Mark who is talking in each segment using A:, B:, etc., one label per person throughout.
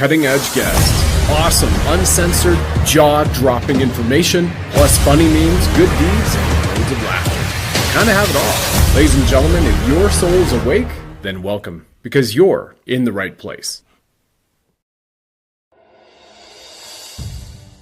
A: cutting-edge guests, awesome, uncensored, jaw-dropping information, plus funny memes, good deeds, and loads of laughter. Kind of have it all. Ladies and gentlemen, if your soul's awake, then welcome, because you're in the right place.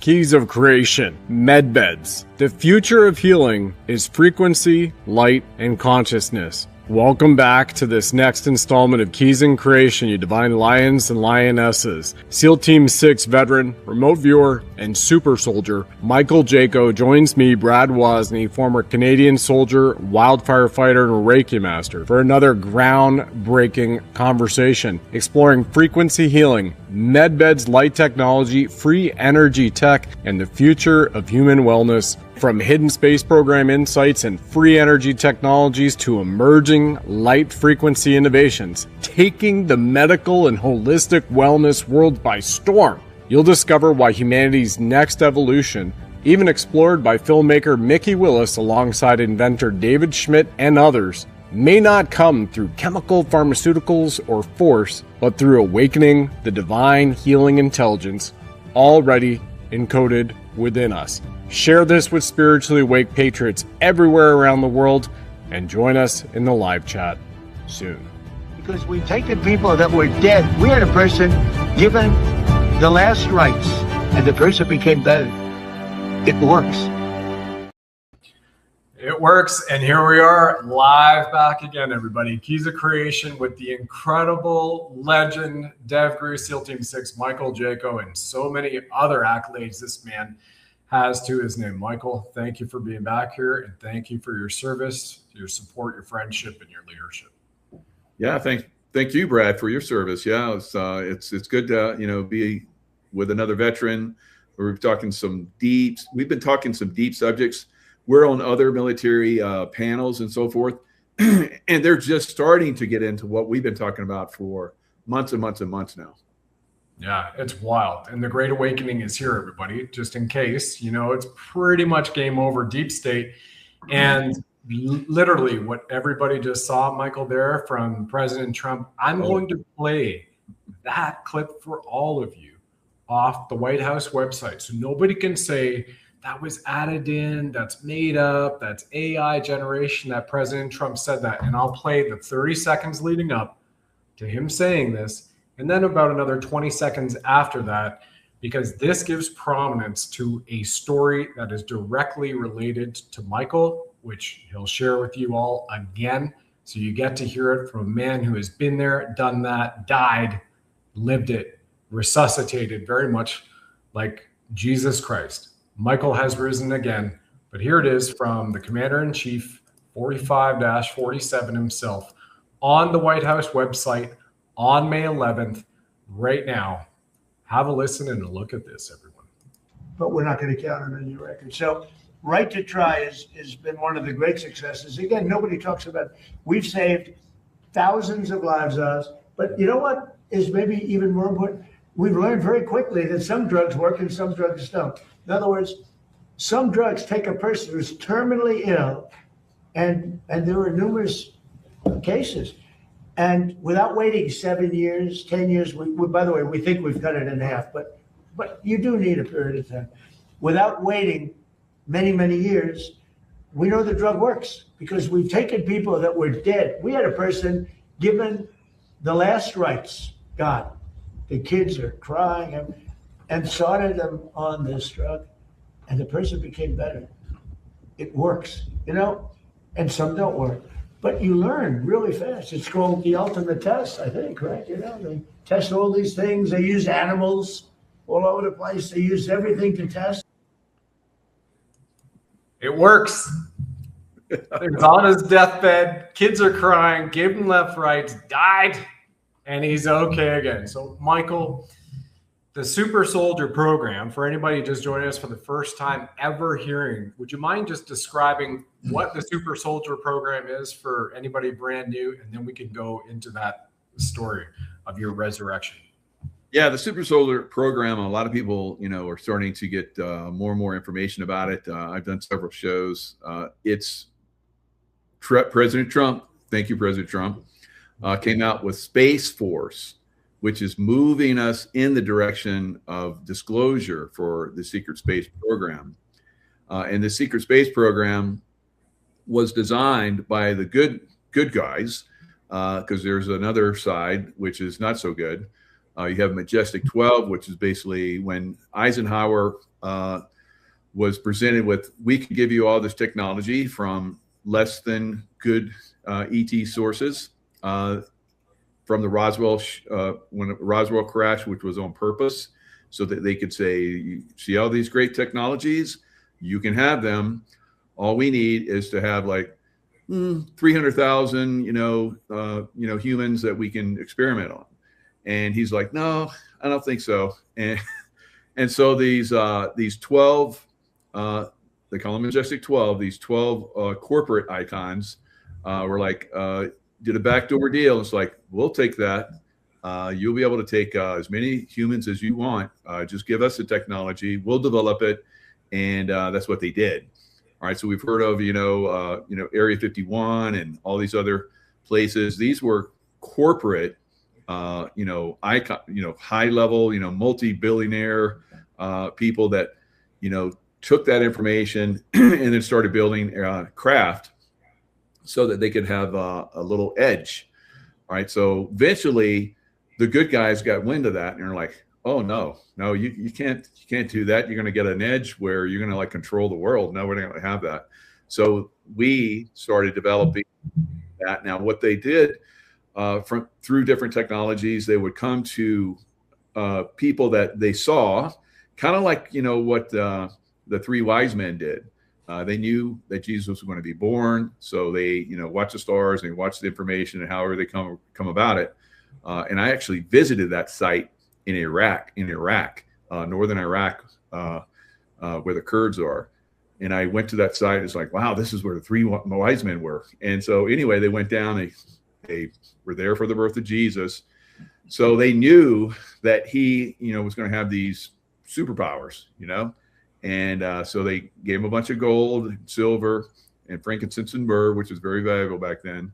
A: Keys of Creation, Medbeds. The future of healing is frequency, light, and consciousness. Welcome back to this next installment of Keys in Creation, you divine lions and lionesses. SEAL Team 6 veteran, remote viewer, and super soldier, Michael Jaco joins me, Brad Wozny, former Canadian soldier, wildfire fighter, and Reiki master, for another groundbreaking conversation exploring frequency healing, medbeds, light technology, free energy tech, and the future of human wellness. From hidden space program insights and free energy technologies to emerging light frequency innovations, taking the medical and holistic wellness world by storm. You'll discover why humanity's next evolution, even explored by filmmaker Mickey Willis alongside inventor David Schmidt and others, may not come through chemical, pharmaceuticals, or force, but through awakening the divine healing intelligence already encoded within us. Share this with spiritually awake patriots everywhere around the world and join us in the live chat soon.
B: Because we've taken people that were dead. We had a person given the last rites and the person became better. It works.
A: It works, and here we are live back again, everybody. Keys of Creation with the incredible legend, Dev Guru, SEAL Team 6, Michael Jaco, and so many other accolades this man has to his name. Michael, thank you for being back here, and thank you for your service, your support, your friendship, and your leadership.
C: Yeah, thank you, Brad, for your service. Yeah, it's good to be with another veteran. We've been talking some deep subjects. We're on other military panels and so forth, and they're just starting to get into what we've been talking about for months and months and months now.
A: Yeah, it's wild. And the Great Awakening is here, everybody, just in case. It's pretty much game over, deep state. And literally what everybody just saw, Michael, there from President Trump, I'm going to play that clip for all of you off the White House website. So nobody can say that was added in, that's made up, that's AI generation, that President Trump said that. And I'll play the 30 seconds leading up to him saying this, and then about another 20 seconds after that, because this gives prominence to a story that is directly related to Michael, which he'll share with you all again. So you get to hear it from a man who has been there, done that, died, lived it, resuscitated, very much like Jesus Christ. Michael has risen again, but here it is from the Commander-in-Chief, 45-47 himself, on the White House website, on May 11th, right now. Have a listen and a look at this, everyone.
B: But we're not going to count on any record. So Right to Try has been one of the great successes. Again, nobody talks about it. We've saved thousands of lives on us. But you know what is maybe even more important? We've learned very quickly that some drugs work and some drugs don't. In other words, some drugs take a person who's terminally ill, and there are numerous cases. And without waiting 7 years, 10 years, we by the way, we think we've cut it in half, but you do need a period of time. Without waiting many, many years, we know the drug works because we've taken people that were dead. We had a person given the last rites, God. The kids are crying and started them on this drug, and the person became better. It works, and some don't work. But you learn really fast. It's called the ultimate test, I think, right? They test all these things. They use animals all over the place. They use everything to test.
A: It works. He's on his deathbed. Kids are crying. Gave him left, right, died, and he's okay again. So, Michael, the Super Soldier program, for anybody just joining us for the first time ever hearing, would you mind just describing what the Super Soldier program is for anybody brand new? And then we can go into that story of your resurrection.
C: Yeah, the Super Soldier program, a lot of people, are starting to get more and more information about it. I've done several shows. It's President Trump. Thank you, President Trump. Came out with Space Force, which is moving us in the direction of disclosure for the secret space program. And the secret space program was designed by the good guys, because there's another side which is not so good. You have Majestic 12, which is basically when Eisenhower was presented with, we can give you all this technology from less than good ET sources, from the Roswell, when Roswell crashed, which was on purpose, so that they could say, you see all these great technologies, you can have them. All we need is to have like 300,000, humans that we can experiment on. And he's like, no, I don't think so. And so these 12, they call them Majestic 12, these 12 corporate icons were like, did a backdoor deal. It's like, we'll take that. You'll be able to take as many humans as you want. Just give us the technology. We'll develop it. And that's what they did. All right. So we've heard of, Area 51 and all these other places. These were corporate, icon, high level, multi-billionaire people that, took that information and then started building craft so that they could have a little edge. All right. So eventually the good guys got wind of that and they're like, oh no, you can't do that. You're going to get an edge where you're going to like control the world. No, we're not going to have that. So we started developing that. Now what they did through different technologies, they would come to people that they saw, kind of like, what the three wise men did. They knew that Jesus was going to be born. So they, watch the stars and watch the information and however they come about it. And I actually visited that site in Iraq, northern Iraq, where the Kurds are. And I went to that site. It's like, wow, this is where the three wise men were. And so anyway, they went down, they were there for the birth of Jesus. So they knew that he, was going to have these superpowers, and so they gave him a bunch of gold, silver, and frankincense and myrrh, which was very valuable back then.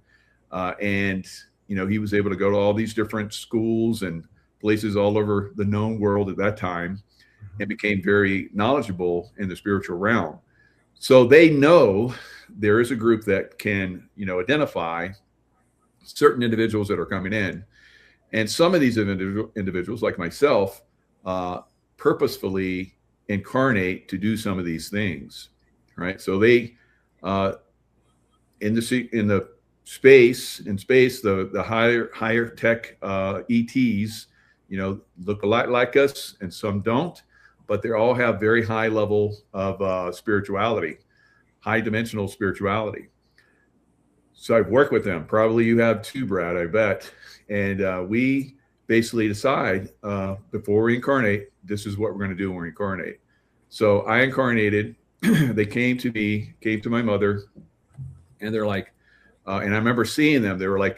C: And, he was able to go to all these different schools and places all over the known world at that time and became very knowledgeable in the spiritual realm. So they know there is a group that can, identify certain individuals that are coming in. And some of these individuals, like myself, purposefully incarnate to do some of these things, right? So they, in the space, the higher tech ETs, look a lot like us, and some don't, but they all have very high level of spirituality, high dimensional spirituality. So I've worked with them. Probably you have too, Brad, I bet. And we basically decide before we incarnate, this is what we're going to do when we incarnate. So I incarnated. They came to me, came to my mother, and they're like, and I remember seeing them. They were like,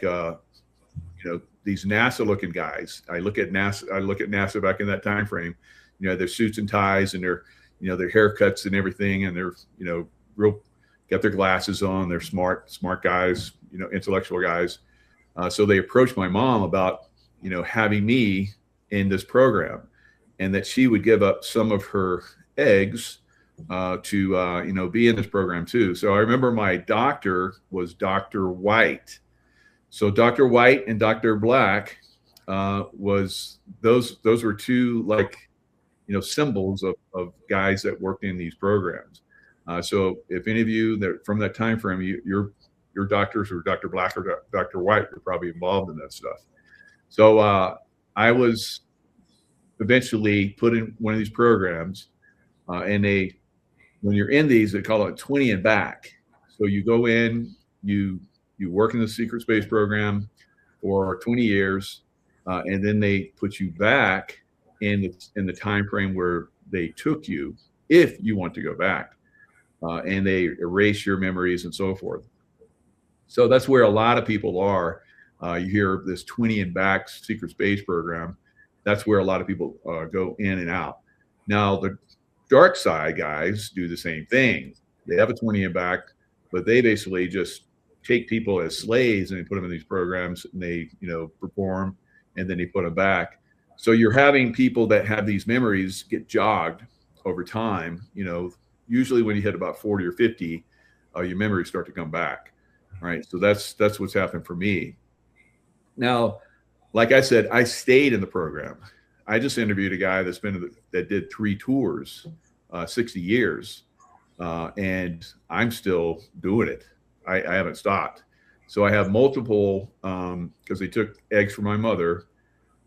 C: these NASA-looking guys. I look at NASA back in that time frame. Their suits and ties and their haircuts and everything, and they're real, got their glasses on. They're smart guys, intellectual guys. So they approached my mom about having me in this program, and that she would give up some of her eggs to be in this program too. So I remember my doctor was Dr. White. So Dr. White and Dr. Black was those were two symbols of guys that worked in these programs. So if any of you that from that time frame, your doctors or Dr. Black or Dr. White were probably involved in that stuff. So I was eventually put in one of these programs, and when you're in these, they call it 20 and back. So you go in, you work in the secret space program for 20 years, and then they put you back in the time frame where they took you, if you want to go back, and they erase your memories and so forth. So that's where a lot of people are. You hear this 20 and back secret space program. That's where a lot of people go in and out. Now, the dark side guys do the same thing. They have a 20 and back, but they basically just take people as slaves and they put them in these programs, and they, perform and then he put them back. So you're having people that have these memories get jogged over time. You know, usually when you hit about 40 or 50, your memories start to come back, right? So that's what's happened for me. Now, like I said, I stayed in the program. I just interviewed a guy that did 3 tours, 60 years, and I'm still doing it. I haven't stopped. So I have multiple, because they took eggs from my mother,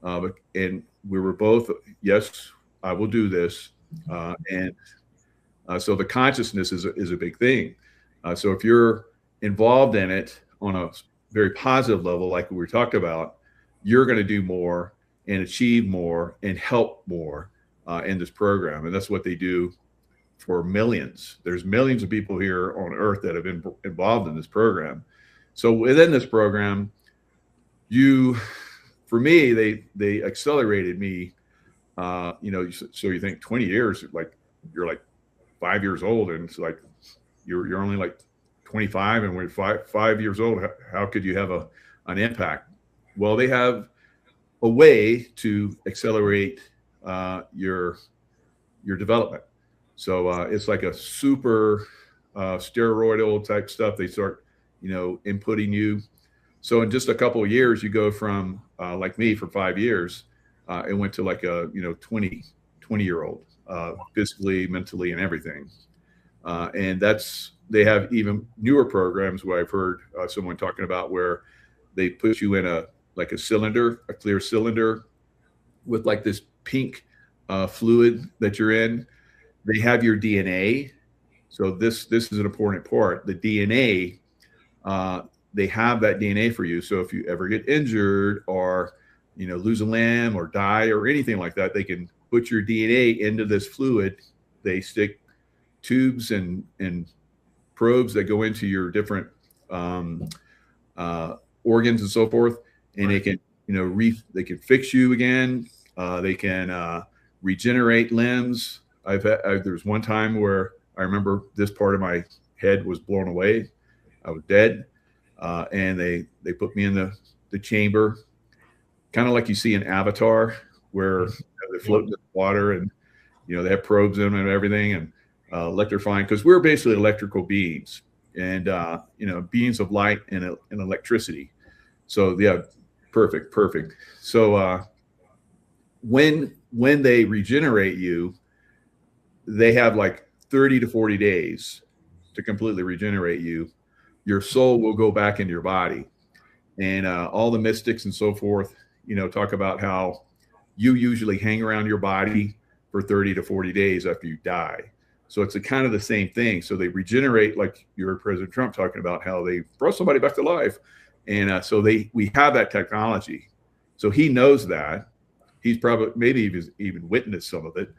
C: and we were both, yes, I will do this. So the consciousness is a big thing. So if you're involved in it on a very positive level, like we talked about, you're going to do more and achieve more and help more in this program. And that's what they do for millions. There's millions of people here on earth that have been involved in this program. So within this program, for me, they accelerated me, you know, so you think 20 years, like you're like 5 years old, and it's like, you're only like 25, and when you're 5 years old, how could you have an impact? Well, they have a way to accelerate your development. So it's like a super steroidal type stuff. They start, you know, inputting you. So in just a couple of years, you go from like me for 5 years, it went to like a 20-year-old, physically, mentally, and everything. And they have even newer programs where I've heard someone talking about where they put you in a cylinder, a clear cylinder with like this pink fluid that you're in. They have your DNA. So this is an important part. The DNA, they have that DNA for you. So if you ever get injured or, you know, lose a limb or die or anything like that, they can put your DNA into this fluid. They stick tubes and probes that go into your different organs and so forth, and they can, you know, they can fix you again. They can regenerate limbs. There's one time where I remember this part of my head was blown away. I was dead, and they put me in the chamber, kind of like you see in Avatar, where they float in the water, and you know they have probes in them and everything, and electrifying, because we're basically electrical beings, and you know, beings of light and electricity. So yeah, perfect. So when they regenerate you, they have like 30 to 40 days to completely regenerate you. Your soul will go back into your body, and all the mystics and so forth, you know, talk about how you usually hang around your body for 30 to 40 days after you die. So it's kind of the same thing. So they regenerate, like you heard President Trump talking about how they brought somebody back to life. And so we have that technology. So he knows that. He's probably, maybe he's even witnessed some of it.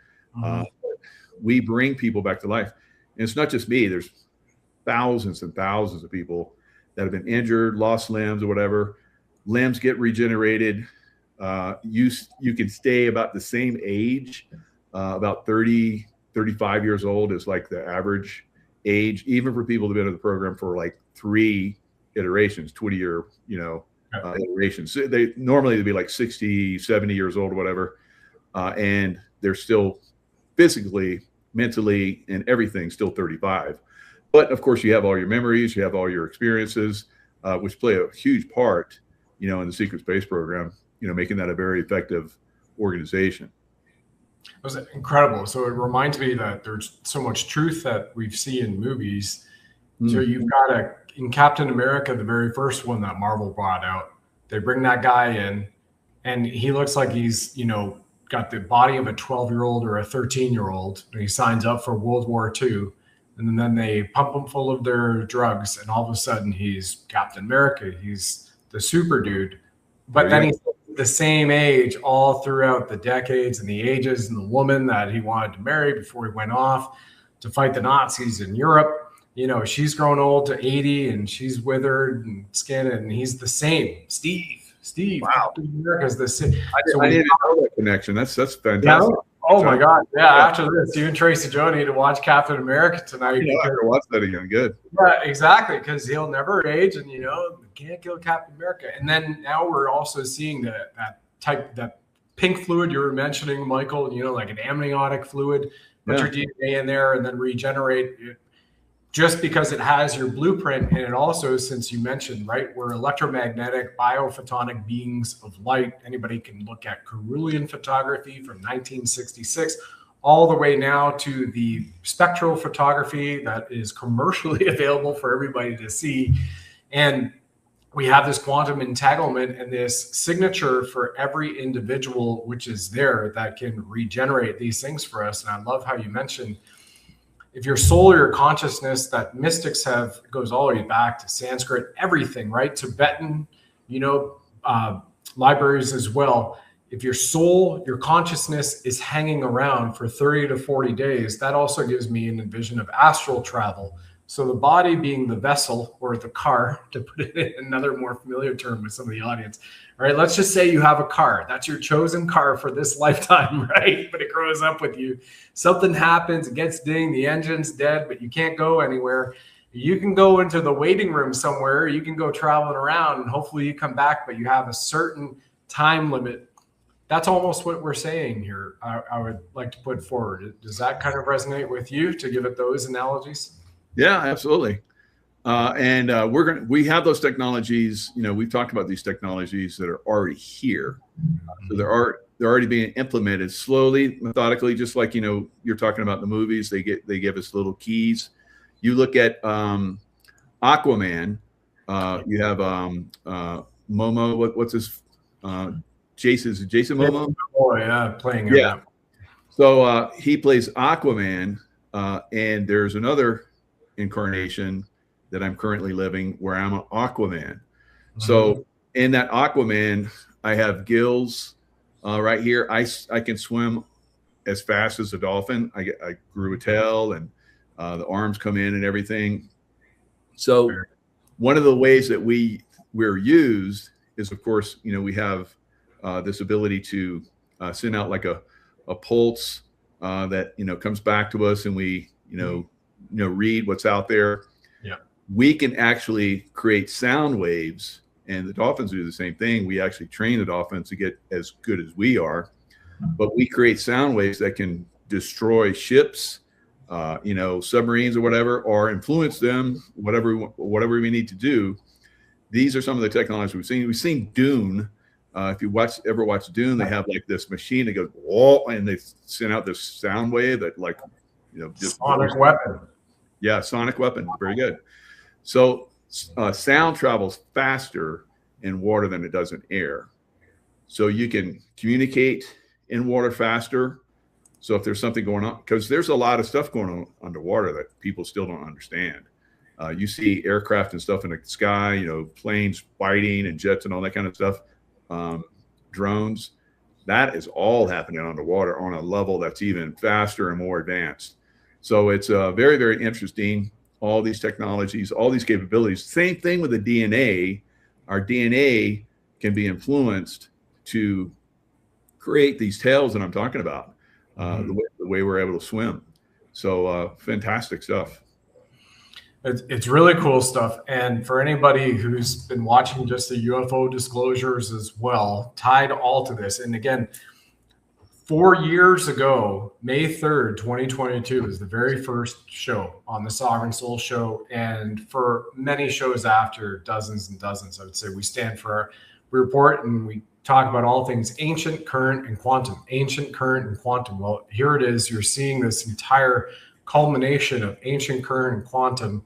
C: We bring people back to life. And it's not just me. There's thousands and thousands of people that have been injured, lost limbs or whatever. Limbs get regenerated. You can stay about the same age, about 30, 35 years old is like the average age, even for people that have been in the program for like 3 iterations, 20-year, you know, iterations. So they'd be like 60, 70 years old or whatever. And they're still physically, mentally, and everything still 35. But of course you have all your memories, you have all your experiences, which play a huge part, you know, in the secret space program, you know, making that a very effective organization.
D: It was incredible. So it reminds me that there's so much truth that we've seen in movies. So you've got in Captain America, the very first one that Marvel brought out, they bring that guy in and he looks like he's, you know, got the body of a 12-year-old or a 13-year-old, and he signs up for World War II. And then they pump him full of their drugs, and all of a sudden he's Captain America. He's the super dude. But then he's the same age all throughout the decades and the ages, and the woman that he wanted to marry before he went off to fight the Nazis in Europe, you know, she's grown old to 80 and she's withered and skinned, and he's the same. Steve. Wow. America's the same.
C: I didn't know that connection. That's fantastic.
D: Yeah. Oh my God. Yeah. After this, you and Tracy Joe need to watch Captain America tonight.
C: Yeah, I have to watch that again. Good.
D: Yeah, exactly. Because he'll never age, and you know, can't kill Captain America. And then now we're also seeing that type, that pink fluid you were mentioning, Michael, you know, like an amniotic fluid, put your DNA in there and then regenerate it, just because it has your blueprint. And it also, since you mentioned, right, we're electromagnetic, bio-photonic beings of light. Anybody can look at Carolean photography from 1966, all the way now to the spectral photography that is commercially available for everybody to see. And we have this quantum entanglement and this signature for every individual, which is there, that can regenerate these things for us. And I love how you mentioned, if your soul or your consciousness, that mystics have, goes all the way back to Sanskrit, everything, right? Tibetan, you know, libraries as well. If your soul, your consciousness is hanging around for 30 to 40 days, that also gives me an envision of astral travel. So the body being the vessel, or the car, to put it in another more familiar term with some of the audience. All right, let's just say you have a car. That's your chosen car for this lifetime, right? But it grows up with you. Something happens, it gets dinged, the engine's dead, but you can't go anywhere. You can go into the waiting room somewhere. You can go traveling around, and hopefully you come back, but you have a certain time limit. That's almost what we're saying here. I would like to put forward. Does that kind of resonate with you, to give it those analogies?
C: Yeah, absolutely. We have those technologies. You know, we've talked about these technologies that are already here. So they're already being implemented slowly, methodically, just like, you know, you're talking about the movies. They give us little keys. You look at Aquaman. You have Momo. What's his? Jason Momoa.
D: Oh yeah, playing.
C: Yeah. So he plays Aquaman, and there's another incarnation that I'm currently living where I'm an Aquaman. So in that Aquaman, I have gills right here. I can swim as fast as a dolphin. I grew a tail, and the arms come in and everything. So one of the ways that we're used is, of course, you know, we have this ability to send out like a pulse that, you know, comes back to us, and we, you know, read what's out there.
D: Yeah.
C: We can actually create sound waves, and the dolphins do the same thing. We actually train the dolphins to get as good as we are, but we create sound waves that can destroy ships, you know, submarines or whatever, or influence them, whatever we need to do. These are some of the technologies we've seen. We've seen Dune. If you ever watch Dune, they have like this machine that goes, whoa, and they send out this sound wave that, like, you know, just
D: sonic weapon.
C: Yeah, sonic weapon. Very good. So sound travels faster in water than it does in air. So you can communicate in water faster. So if there's something going on, because there's a lot of stuff going on underwater that people still don't understand. You see aircraft and stuff in the sky, you know, planes fighting and jets and all that kind of stuff, drones. That is all happening underwater on a level that's even faster and more advanced. So it's very, very interesting, all these technologies, all these capabilities. Same thing with the DNA. Our DNA can be influenced to create these tails that I'm talking about, the way we're able to swim. So fantastic stuff.
D: It's really cool stuff. And for anybody who's been watching just the UFO disclosures as well, tied all to this. And again, 4 years ago, May 3rd, 2022 was the very first show on the Sovereign Soul Show. And for many shows after, dozens and dozens, I would say, we stand for, we report and we talk about all things ancient, current, and quantum. Ancient, current, and quantum. Well, here it is. You're seeing this entire culmination of ancient, current, and quantum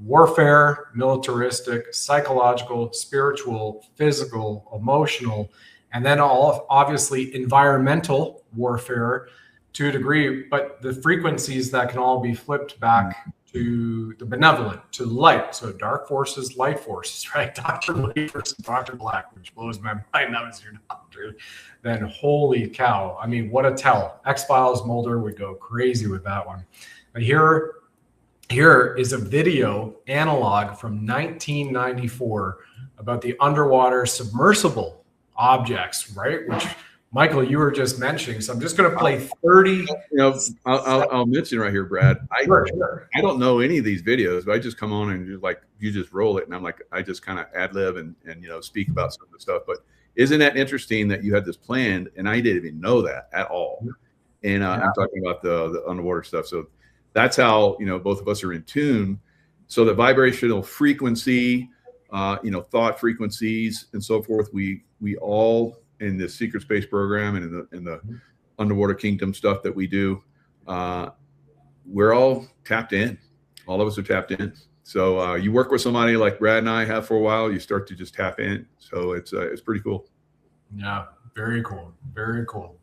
D: warfare, militaristic, psychological, spiritual, physical, emotional, and then all obviously environmental warfare to a degree, but the frequencies that can all be flipped back to the benevolent, to light. So dark forces, light forces, right? Dr. Light versus Dr. Black, which blows my mind. That was your doctor. Then holy cow. I mean, what a tell. X-Files Mulder would go crazy with that one. But here is a video analog from 1994 about the underwater submersible objects, right? Which, Michael, you were just mentioning. So I'm just going to play 30.
C: You know, I'll mention right here, Brad. I don't know any of these videos, but I just come on and you just roll it, and I'm like, I just kind of ad lib and you know, speak about some of the stuff. But isn't that interesting that you had this planned and I didn't even know that at all. And I'm talking about the underwater stuff. So that's how, you know, both of us are in tune. So the vibrational frequency, you know, thought frequencies and so forth, we all in the secret space program and in the underwater kingdom stuff that we do, we're all tapped in. All of us are tapped in. So you work with somebody like Brad and I have for a while, you start to just tap in. So it's pretty cool.
D: Yeah, very cool. Very cool.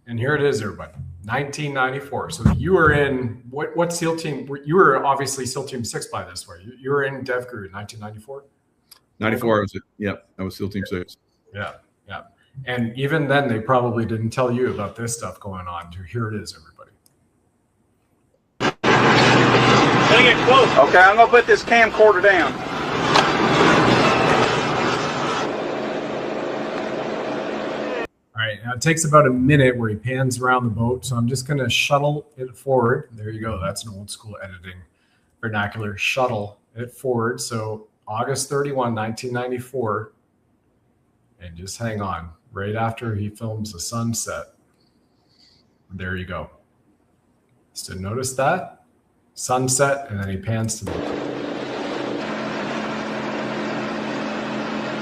D: And here it is, everybody. 1994. So you were in what SEAL team? You were obviously SEAL Team 6 by this way. You were in DevGru in 1994.
C: 94. I was I was SEAL Team 6.
D: Yeah, yeah. And even then, they probably didn't tell you about this stuff going on. Here it is, everybody.
E: Gonna get close. Okay, I'm gonna put this camcorder down.
D: All right, now it takes about a minute where he pans around the boat, so I'm just going to shuttle it forward. There you go. That's an old school editing vernacular. Shuttle it forward. So August 31, 1994. And just hang on. Right after he films the sunset. There you go. So notice that. Sunset, and then he pans to the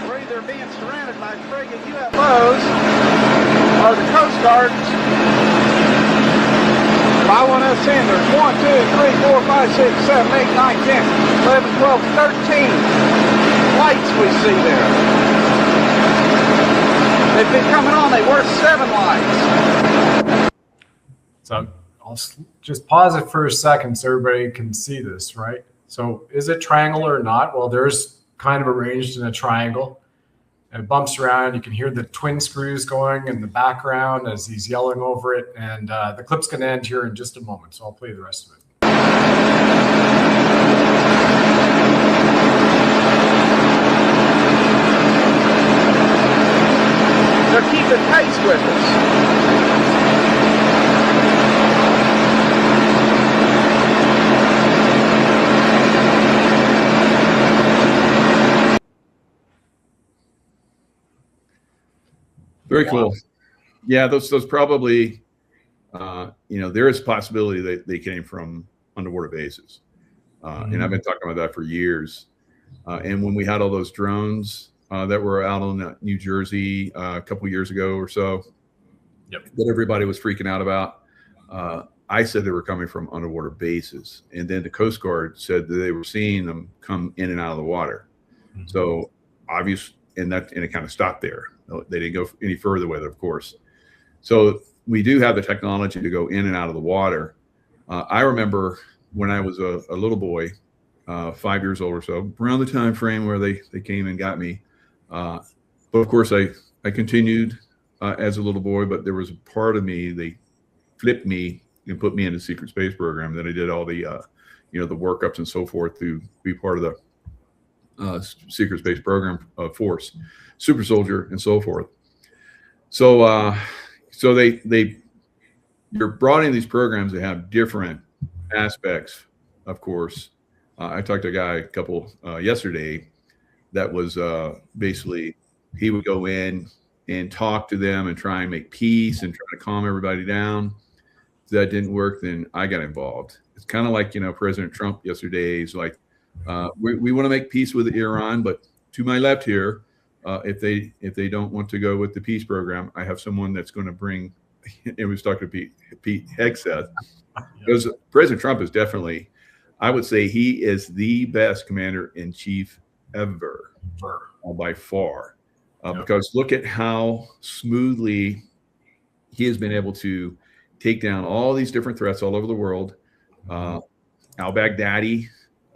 E: We're either being surrounded by friggin' UFOs or the Coast Guard. If I want us in, there's 1, 2, 3, 4, 5, 6, 7, 8, 9, 10, 11, 12, 13 lights we see there. They've been coming on, they were 7 lights.
D: So I'll just pause it for a second so everybody can see this, right? So is it triangle or not? Well, there's kind of arranged in a triangle. It bumps around. You can hear the twin screws going in the background as he's yelling over it. And the clip's going to end here in just a moment, so I'll play the rest of it.
E: They're keeping pace with us.
C: Very cool. Yeah, those probably, you know, there is a possibility that they came from underwater bases. And I've been talking about that for years. And when we had all those drones that were out on New Jersey a couple years ago or so, that everybody was freaking out about, I said they were coming from underwater bases. And then the Coast Guard said that they were seeing them come in and out of the water. So obvious, and it kind of stopped there. They didn't go any further with it, of course. So we do have the technology to go in and out of the water. I remember when I was a little boy, 5 years old or so, around the time frame where they came and got me. But of course, I continued as a little boy, but there was a part of me, they flipped me and put me in the secret space program. Then I did all the, you know, the workups and so forth to be part of the secret space program force, super soldier and so forth. So so you're brought in these programs that have different aspects, of course. I talked to a guy yesterday that was basically, he would go in and talk to them and try and make peace and try to calm everybody down. If that didn't work, then I got involved. It's kind of like, you know, President Trump yesterday is like, we want to make peace with Iran, but to my left here, if they don't want to go with the peace program, I have someone that's going to bring. It was talking to Pete Hegseth, because President Trump is definitely, I would say, he is the best commander in chief ever, by far, because look at how smoothly he has been able to take down all these different threats all over the world. Al-Baghdadi.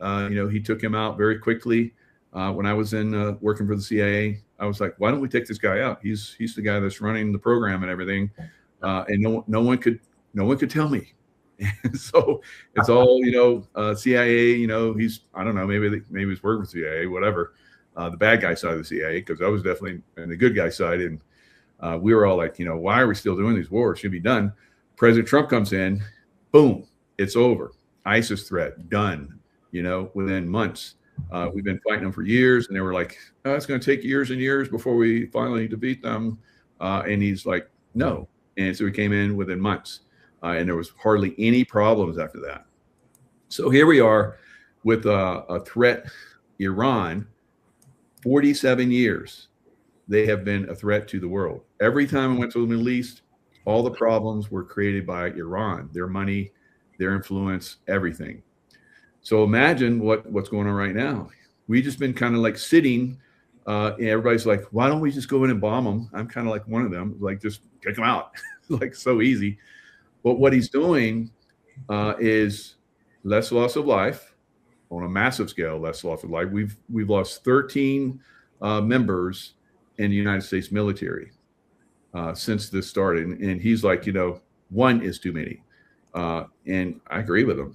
C: You know, he took him out very quickly. When I was in working for the CIA, I was like, why don't we take this guy out? He's the guy that's running the program and everything. And no one could tell me. So it's all, you know, CIA, you know, I don't know, maybe he's working for CIA, whatever, the bad guy side of the CIA, because I was definitely on the good guy side. And we were all like, you know, why are we still doing these wars? Should be done. President Trump comes in, boom, it's over. ISIS threat done, you know, within months. We've been fighting them for years, and they were like, oh, it's going to take years and years before we finally defeat them. And he's like, no. And so we came in within months, and there was hardly any problems after that. So here we are with a threat, Iran, 47 years. They have been a threat to the world. Every time I went to the Middle East, all the problems were created by Iran, their money, their influence, everything. So imagine what's going on right now. We just been kind of like sitting, and everybody's like, why don't we just go in and bomb them? I'm kind of like one of them, like just kick them out, like so easy. But what he's doing is less loss of life on a massive scale, less loss of life. We've lost 13 members in the United States military since this started. And he's like, one is too many. And I agree with him.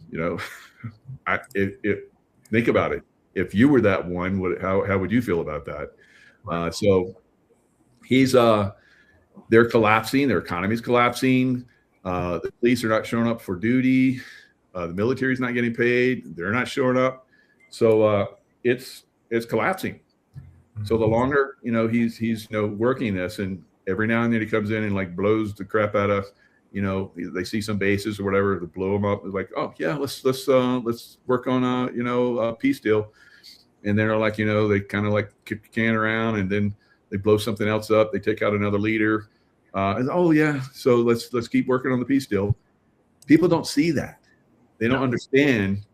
C: Think about it. If you were that one, how would you feel about that? So he's they're collapsing. Their economy's collapsing. The police are not showing up for duty. The military's not getting paid. They're not showing up. So it's collapsing. So the longer he's working this, and every now and then he comes in and like blows the crap out of. They see some bases or whatever, they blow them up. It's like, oh yeah, let's work on a peace deal. And then they're like, they kind of like kick the can around, and then they blow something else up. They take out another leader. And oh yeah, so let's keep working on the peace deal. People don't see that. They don't understand,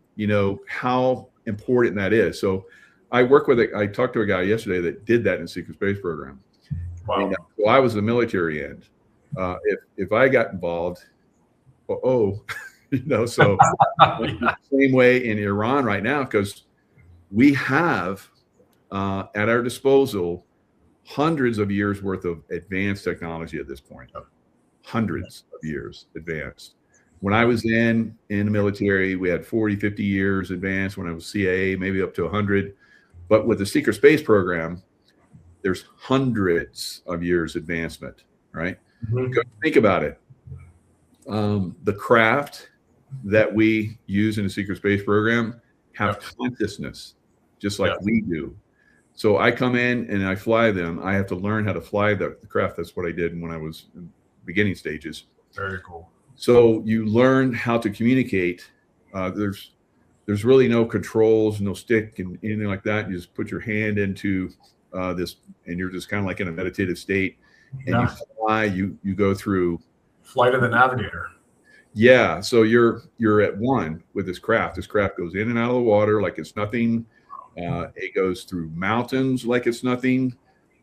C: how important that is. So I talked to a guy yesterday that did that in the secret space program. Wow. And, so I was the military end. If I got involved, so same way in Iran right now, because we have at our disposal hundreds of years worth of advanced technology at this point, hundreds of years advanced. When I was in the military, we had 40, 50 years advanced. When I was CIA, maybe up to 100. But with the secret space program, there's hundreds of years advancement, right? Mm-hmm. Think about it. The craft that we use in the secret space program have consciousness, just like we do. So I come in and I fly them. I have to learn how to fly the craft. That's what I did when I was in beginning stages.
D: Very cool.
C: So you learn how to communicate. There's really no controls, no stick and anything like that. You just put your hand into this, and you're just kind of like in a meditative state. And you fly, you go through
D: flight of the navigator.
C: Yeah. So you're at one with this craft. This craft goes in and out of the water like it's nothing. It goes through mountains like it's nothing.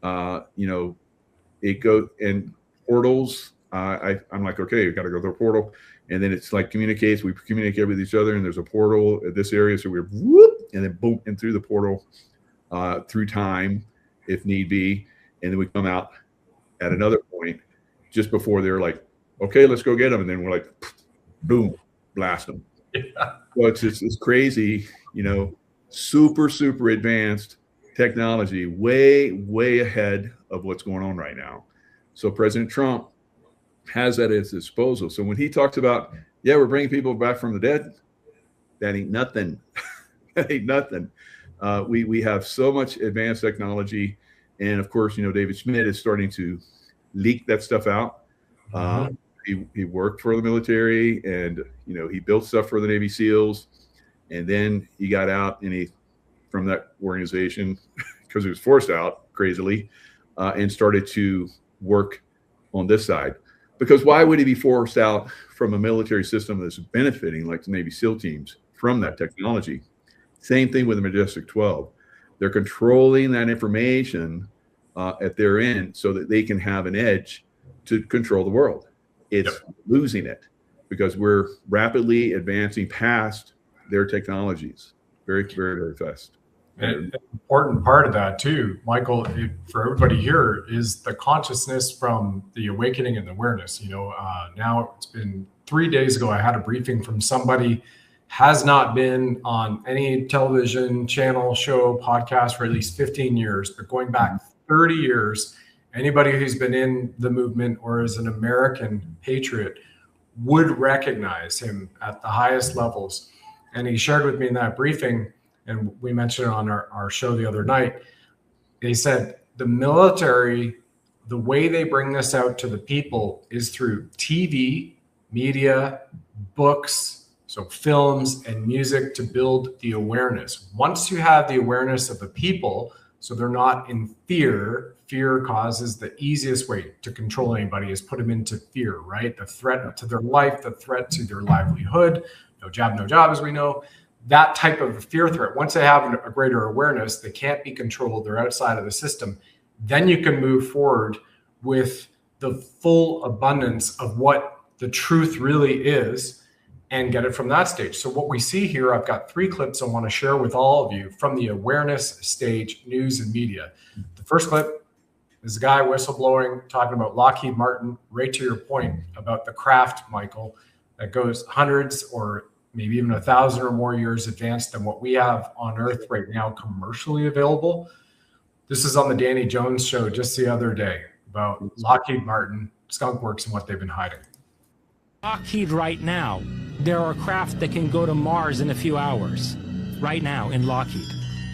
C: It goes in portals. I'm like, okay, you got to go through a portal. And then it's like communicates. We communicate with each other, and there's a portal at this area. So we're whoop, and then boom, and through the portal, through time, if need be. And then we come out at another point just before they're like, okay, let's go get them. And then we're like, boom, blast them. Yeah. So it's crazy, super, super advanced technology, way, way ahead of what's going on right now. So President Trump has that at his disposal. So when he talks about, we're bringing people back from the dead, that ain't nothing. That ain't nothing. We have so much advanced technology. And of course, David Schmidt is starting to leak that stuff out. He worked for the military, and he built stuff for the Navy SEALs, and then he got out from that organization because he was forced out crazily, and started to work on this side. Because why would he be forced out from a military system that's benefiting, like the Navy SEAL teams, from that technology? Same thing with the Majestic 12. They're controlling that information at their end so that they can have an edge to control the world. It's losing it because we're rapidly advancing past their technologies very, very, very fast.
D: An important part of that too, Michael, for everybody here, is the consciousness from the awakening and the awareness. Now it's been 3 days ago, I had a briefing from somebody has not been on any television channel, show, podcast for at least 15 years, but going back 30 years, anybody who's been in the movement or is an American patriot would recognize him at the highest levels. And he shared with me in that briefing and we mentioned it on our show the other night. They said the military, the way they bring this out to the people is through TV, media, books, so films and music to build the awareness. Once you have the awareness of the people, so they're not in fear. Fear causes the easiest way to control anybody is put them into fear, right? The threat to their life, the threat to their livelihood, no job, as we know. That type of fear threat, once they have a greater awareness, they can't be controlled, they're outside of the system, then you can move forward with the full abundance of what the truth really is and get it from that stage. So what we see here, I've got 3 clips I want to share with all of you from the awareness stage, news and media. The first clip is a guy whistleblowing, talking about Lockheed Martin, right to your point about the craft, Michael, that goes hundreds or maybe even 1,000 or more years advanced than what we have on Earth right now commercially available. This is on the Danny Jones show just the other day about Lockheed Martin, Skunk Works, and what they've been hiding.
F: Lockheed right now, there are craft that can go to Mars in a few hours, right now in Lockheed.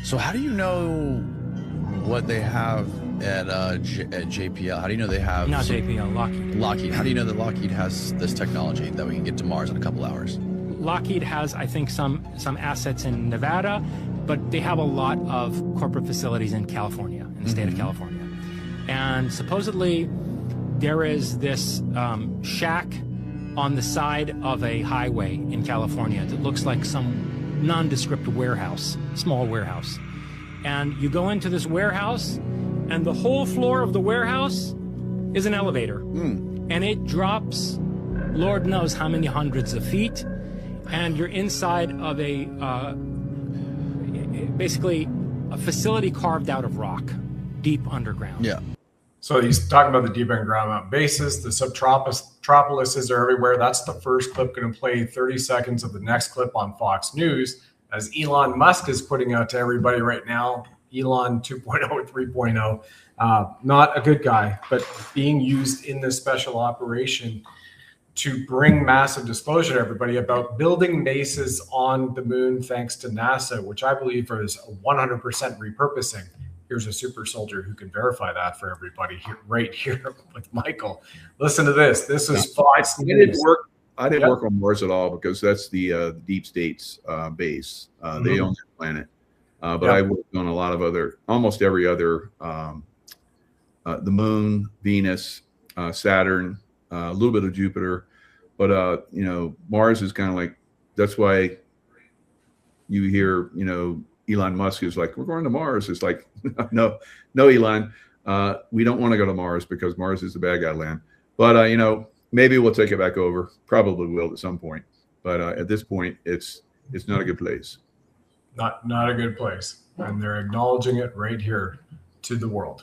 G: So how do you know what they have at JPL? How do you know they have...
F: Not JPL, Lockheed.
G: Lockheed. How do you know that Lockheed has this technology that we can get to Mars in a couple hours?
F: Lockheed has, I think, some assets in Nevada, but they have a lot of corporate facilities in California, in the state of California. And supposedly there is this shack on the side of a highway in California that looks like some nondescript warehouse, small warehouse. And you go into this warehouse, and the whole floor of the warehouse is an elevator. And it drops, Lord knows how many hundreds of feet, and you're inside of a, basically a facility carved out of rock, deep underground.
G: Yeah.
D: So he's talking about the deep underground mountain bases. The subtropolises are everywhere. That's the first clip. Going to play 30 seconds of the next clip on Fox News as Elon Musk is putting out to everybody right now. Elon 2.0 or 3.0. Not a good guy, but being used in this special operation to bring massive disclosure to everybody about building bases on the moon thanks to NASA, which I believe is a 100% repurposing. Here's a super soldier who can verify that for everybody here, right here with Michael. Listen to this. This is Fox News.
C: I didn't work on Mars at all because that's the Deep State's base. They own that planet. But I worked on a lot of almost every other, the moon, Venus, Saturn, a little bit of Jupiter. But, Mars is kind of like, that's why you hear, Elon Musk is like, we're going to Mars. It's like, no, Elon, we don't want to go to Mars because Mars is the bad guy land. But, maybe we'll take it back over. Probably will at some point. But at this point, it's not a good place.
D: Not a good place. And they're acknowledging it right here to the world.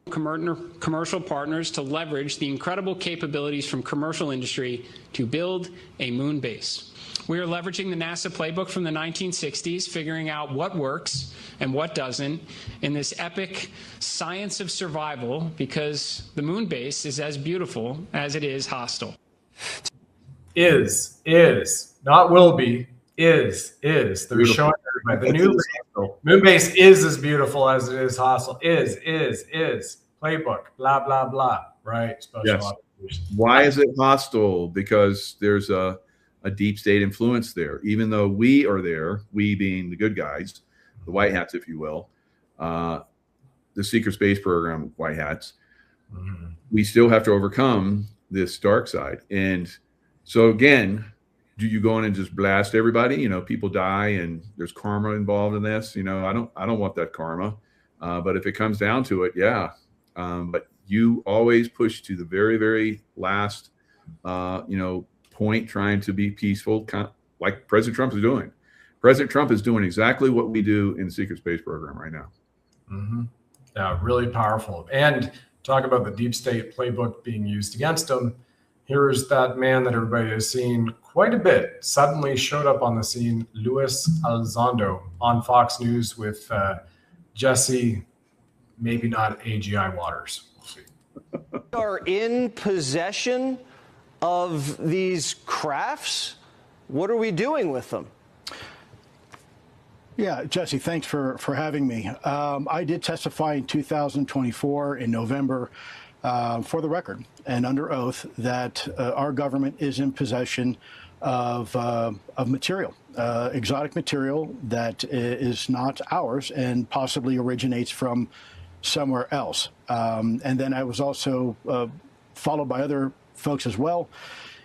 H: Commercial partners to leverage the incredible capabilities from commercial industry to build a moon base. We are leveraging the NASA playbook from the 1960s, figuring out what works and what doesn't in this epic science of survival, because the moon base is as beautiful as it is hostile.
D: Is, not will be, is. They're beautiful. Showing everybody the new moon base is as beautiful as it is hostile. Is. Playbook, blah, blah, blah, right?
C: Yes. Why is it hostile? Because there's a deep state influence there. Even though we are there, we being the good guys, the white hats, if you will, the secret space program, white hats, we still have to overcome this dark side. And so again, do you go in and just blast everybody? People die and there's karma involved in this. I don't want that karma. But if it comes down to it, yeah. But you always push to the very, very last, point, trying to be peaceful, kind of like President Trump is doing. President Trump is doing exactly what we do in the secret space program right now.
D: Yeah, really powerful. And talk about the deep state playbook being used against him. Here's that man that everybody has seen quite a bit, suddenly showed up on the scene, Luis Elizondo on Fox News with Jesse, maybe not AGI Waters. We'll see.
I: Are in possession of these crafts? What are we doing with them?
J: Yeah, Jesse, thanks for having me. I did testify in 2024 in November for the record and under oath that our government is in possession of material, exotic material that is not ours and possibly originates from somewhere else. And then I was also followed by other folks as well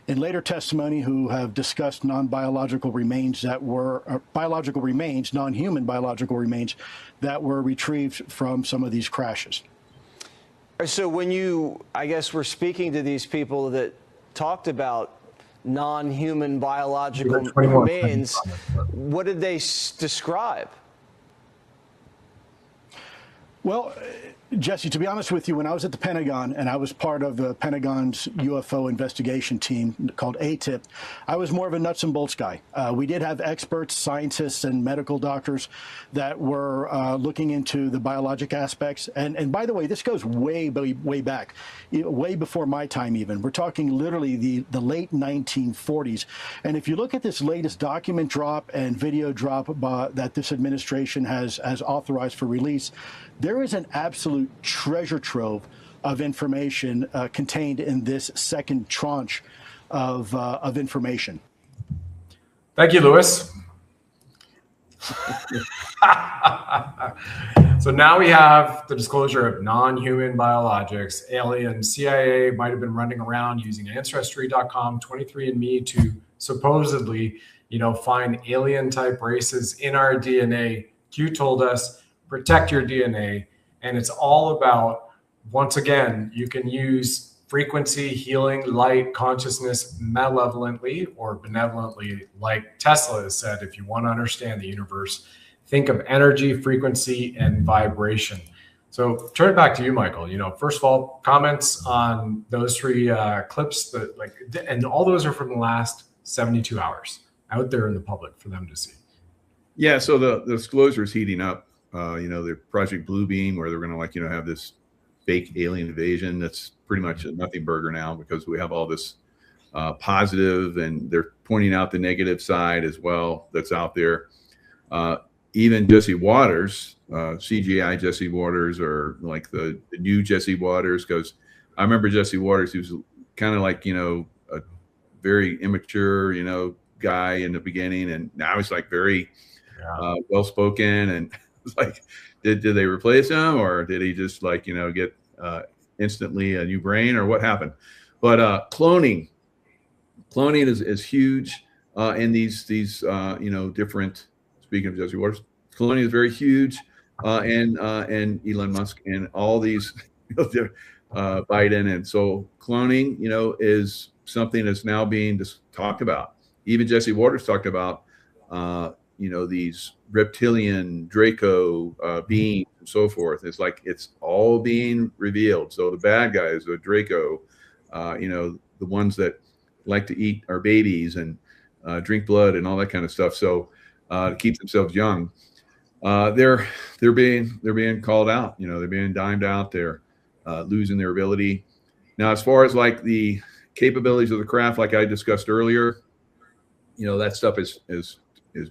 J: in later testimony who have discussed non-biological remains that were biological remains, non-human biological remains that were retrieved from some of these crashes.
I: So when you, I guess, were speaking to these people that talked about non-human biological remains, what did they describe?
J: Well, Jesse, to be honest with you, when I was at the Pentagon and I was part of the Pentagon's UFO investigation team called ATIP, I was more of a nuts and bolts guy. We did have experts, scientists, and medical doctors that were looking into the biologic aspects. And by the way, this goes way back, way before my time even. We're talking literally the late 1940s. And if you look at this latest document drop and video drop that this administration has authorized for release, there is an absolute treasure trove of information contained in this second tranche of information.
D: Thank you, Louis. So now we have the disclosure of non-human biologics. Alien CIA might have been running around using Ancestry.com, 23andMe to supposedly, find alien-type races in our DNA. Q told us, protect your DNA. And it's all about, once again, you can use frequency, healing, light, consciousness malevolently or benevolently, like Tesla has said. If you want to understand the universe, think of energy, frequency, and vibration. So turn it back to you, Michael. First of all, comments on those three clips and all those are from the last 72 hours out there in the public for them to see.
C: Yeah. So the disclosure is heating up. The Project Bluebeam, where they're going to have this fake alien invasion. That's pretty much a nothing burger now because we have all this positive, and they're pointing out the negative side as well that's out there. Even Jesse Waters, CGI Jesse Waters, or like the new Jesse Waters, because I remember Jesse Waters, he was kind of like, a very immature, guy in the beginning, and now he's like very well-spoken, and it's like, did they replace him, or did he just get instantly a new brain, or what happened? But cloning is huge in these different. Speaking of Jesse Waters, cloning is very huge, and Elon Musk and all these Biden, and so cloning is something that's now being talked about. Even Jesse Waters talked about these reptilian Draco beings and so forth. It's like it's all being revealed. So the bad guys, the Draco, the ones that like to eat our babies and drink blood and all that kind of stuff. So to keep themselves young, they're being called out. They're being dimed out. They're losing their ability. Now, as far as like the capabilities of the craft, like I discussed earlier, that stuff is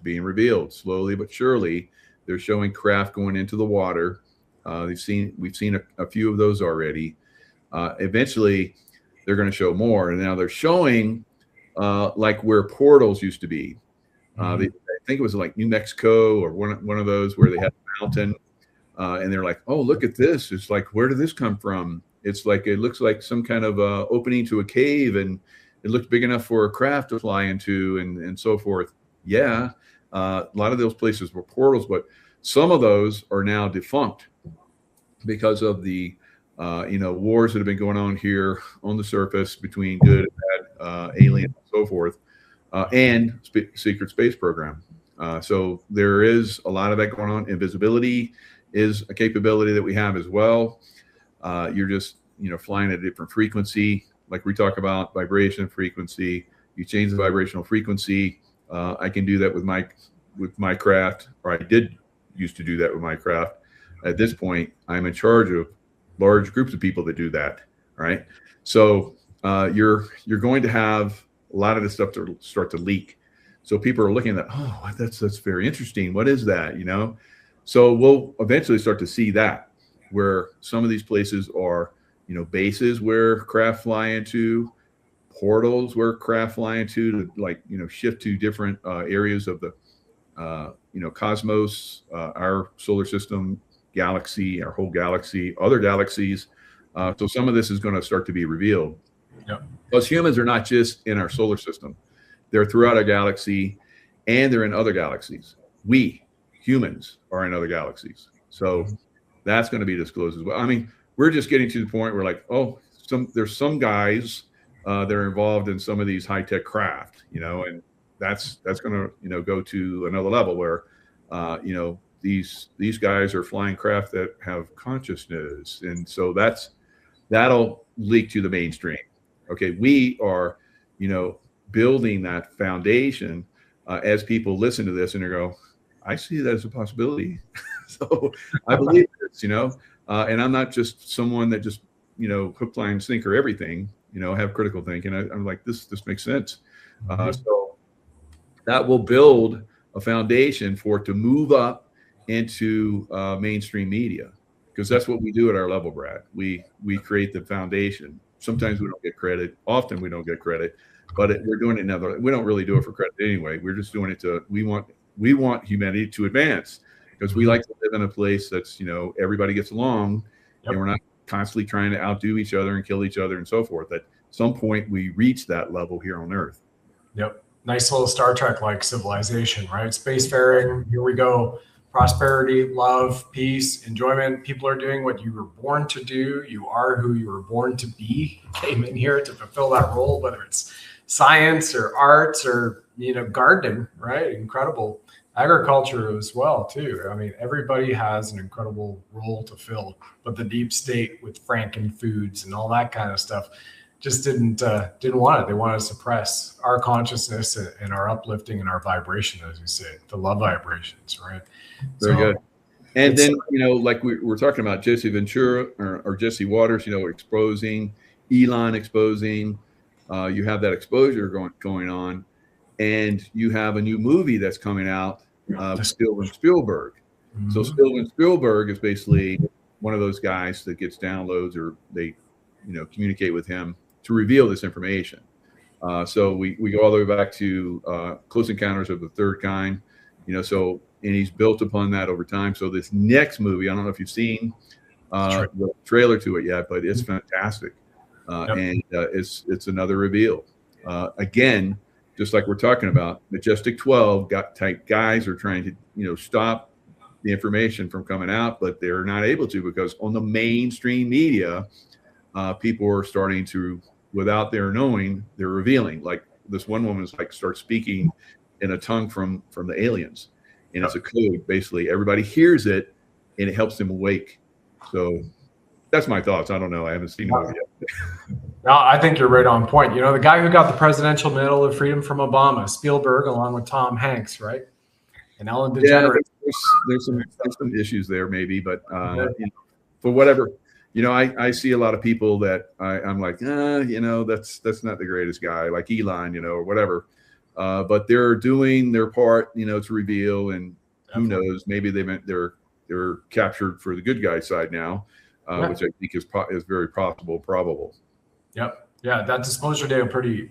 C: being revealed slowly but surely. They're showing craft going into the water. We've seen a few of those already. Eventually, they're going to show more. And now they're showing like where portals used to be. I think it was like New Mexico or one of those where they had a mountain, and they're like, "Oh, look at this! It's like, where did this come from?" It's like it looks like some kind of opening to a cave, and it looks big enough for a craft to fly into, and so forth. Yeah, a lot of those places were portals, but some of those are now defunct because of the wars that have been going on here on the surface between good and bad aliens and so forth, and secret space program. So there is a lot of that going on. Invisibility is a capability that we have as well. You're just flying at a different frequency, like we talk about vibration frequency. You change the vibrational frequency. I can do that with my craft, or I did used to do that with my craft. At this point, I'm in charge of large groups of people that do that. Right. So you're going to have a lot of this stuff to start to leak. So people are looking at, oh, that's very interesting. What is that? You know, so we'll eventually start to see that, where some of these places are, you know, bases where craft fly into, portals where craft fly into to, like, you know, shift to different areas of the, you know, cosmos, our solar system, galaxy, our whole galaxy, other galaxies. So some of this is going to start to be revealed.
D: Yep.
C: Because humans are not just in our solar system. They're throughout our galaxy, and they're in other galaxies. We, humans, are in other galaxies. So that's going to be disclosed as well. I mean, we're just getting to the point where, like, oh, there's some guys that are involved in some of these high-tech craft, you know, and that's going to, you know, go to another level where, you know, these guys are flying craft that have consciousness, and so that'll leak to the mainstream. Okay, we are, you know, building that foundation as people listen to this and they go, I see that as a possibility. So I believe this, you know, and I'm not just someone that just, you know, hook, line, sinker, everything, you know, have critical thinking. I'm like, this makes sense. So that will build a foundation for it to move up into mainstream media, because that's what we do at our level, Brad. We create the foundation. Sometimes we don't get credit. Often we don't get credit, but we're doing it now. We don't really do it for credit anyway. We're just doing it we want humanity to advance, because we like to live in a place that's, you know, everybody gets along, and we're not constantly trying to outdo each other and kill each other and so forth. At some point we reach that level here on Earth.
D: Yep. Nice little Star Trek-like civilization, right? Spacefaring, here we go. Prosperity, love, peace, enjoyment. People are doing what you were born to do. You are who you were born to be. You came in here to fulfill that role, whether it's science or arts or, you know, gardening, right? Incredible. Agriculture as well, too. I mean, everybody has an incredible role to fill, but the deep state with Franken foods and all that kind of stuff just didn't want it. They wanted to suppress our consciousness and our uplifting and our vibration, as you say, the love vibrations, right?
C: Very good. And then, you know, like we're talking about Jesse Ventura or Jesse Waters, you know, exposing, Elon exposing, you have that exposure going on, and you have a new movie that's coming out, Steven Spielberg. So Steven Spielberg is basically one of those guys that gets downloads, or they, you know, communicate with him to reveal this information. So we go all the way back to Close Encounters of the Third Kind, you know, so, and he's built upon that over time. So this next movie, I don't know if you've seen the trailer to it yet, but it's fantastic. And it's another reveal. Again, just like we're talking about, Majestic 12 type guys are trying to, you know, stop the information from coming out, but they're not able to, because on the mainstream media, people are starting to, without their knowing, they're revealing. Like this one woman's like starts speaking in a tongue from the aliens, and it's a code. Basically, everybody hears it, and it helps them awake. So that's my thoughts. I don't know. I haven't seen it yet.
D: No, I think you're right on point. You know, the guy who got the Presidential Medal of Freedom from Obama, Spielberg, along with Tom Hanks, right? And Ellen DeGeneres.
C: Yeah, there's some issues there, maybe, but you know, for whatever. You know, I see a lot of people that I'm like, you know, that's not the greatest guy, like Elon, you know, or whatever. But they're doing their part, you know, to reveal, and who knows, maybe they're captured for the good guy side now, which I think is very probable.
D: Yep. Yeah, that disclosure day will be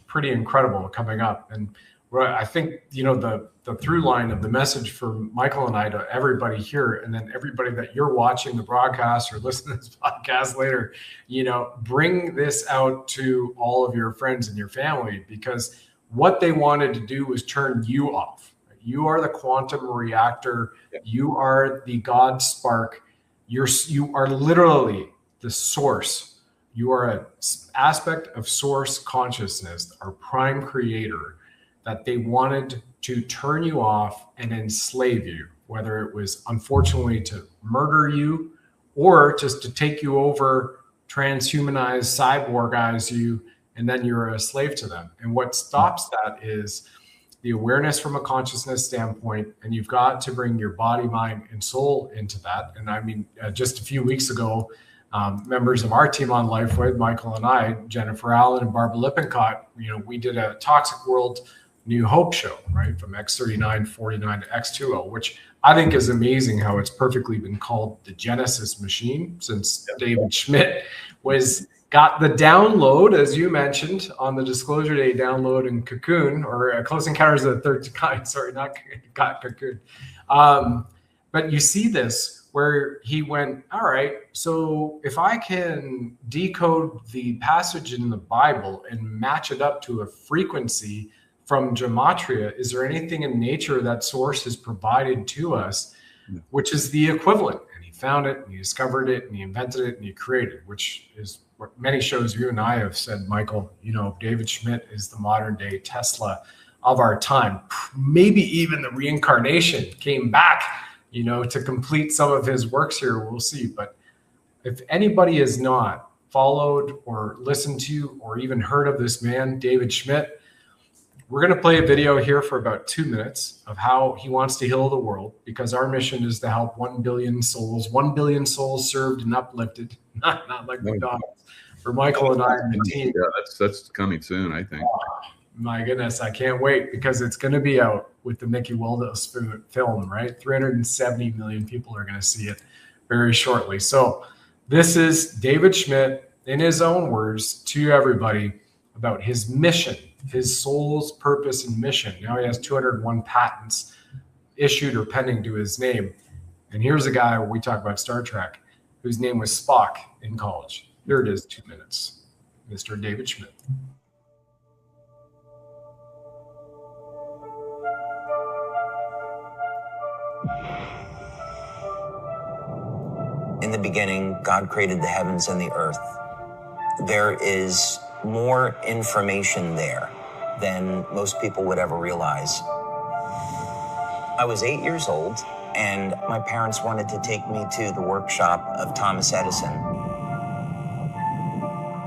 D: pretty incredible coming up. And I think, you know, the through line of the message for Michael and I to everybody here, and then everybody that you're watching the broadcast or listening to this podcast later, you know, bring this out to all of your friends and your family, because what they wanted to do was turn you off. You are the quantum reactor. You are the God spark. You are literally the source. You are an aspect of source consciousness, our prime creator, that they wanted to turn you off and enslave you, whether it was unfortunately to murder you or just to take you over, transhumanize, cyborgize you, and then you're a slave to them. And what stops that is the awareness from a consciousness standpoint, and you've got to bring your body, mind, and soul into that. And I mean, just a few weeks ago, members of our team on LifeWave, Michael and I, Jennifer Allen and Barbara Lippincott, you know, we did a Toxic World New Hope show, right? From X39, 49 to X20, which I think is amazing how it's perfectly been called the Genesis machine since David Schmidt got the download, as you mentioned, on the Disclosure Day download in Cocoon, or Close Encounters of the Third Kind. Sorry, not Cocoon. But you see this where he went, all right, so if I can decode the passage in the Bible and match it up to a frequency from gematria, is there anything in nature that source has provided to us, which is the equivalent? And he found it, and he discovered it, and he invented it, and he created, which is what many shows you and I have said, Michael, you know, David Schmidt is the modern day Tesla of our time. Maybe even the reincarnation came back, you know, to complete some of his works here. We'll see. But if anybody has not followed or listened to or even heard of this man, David Schmidt, we're going to play a video here for about 2 minutes of how he wants to heal the world, because our mission is to help 1 billion souls served and uplifted, not like McDonald's, for Michael and I and the team.
C: Yeah, that's coming soon, I think.
D: My goodness, I can't wait, because it's going to be out with the Mickey Wildos film, right? 370 million people are going to see it very shortly. So this is David Schmidt, in his own words, to everybody about his mission, his soul's purpose and mission. Now he has 201 patents issued or pending to his name. And here's a guy, we talk about Star Trek, whose name was Spock in college. Here it is, 2 minutes. Mr. David Schmidt.
K: In the beginning, God created the heavens and the earth. There is more information there than most people would ever realize. I was 8 years old, and my parents wanted to take me to the workshop of Thomas Edison.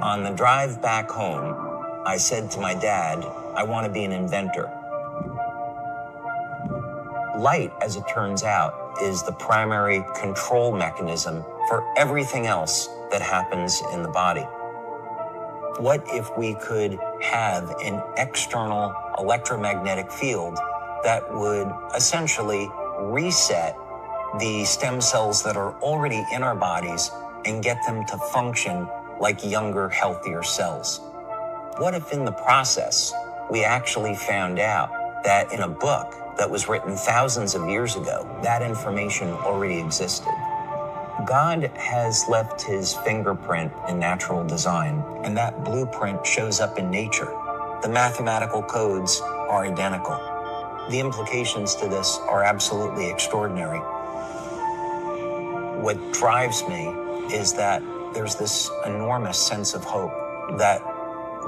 K: On the drive back home, I said to my dad, I want to be an inventor. Light, as it turns out, is the primary control mechanism for everything else that happens in the body. What if we could have an external electromagnetic field that would essentially reset the stem cells that are already in our bodies and get them to function like younger, healthier cells? What if in the process we actually found out that in a book that was written thousands of years ago, that information already existed? God has left his fingerprint in natural design, and that blueprint shows up in nature. The mathematical codes are identical. The implications to this are absolutely extraordinary. What drives me is that there's this enormous sense of hope that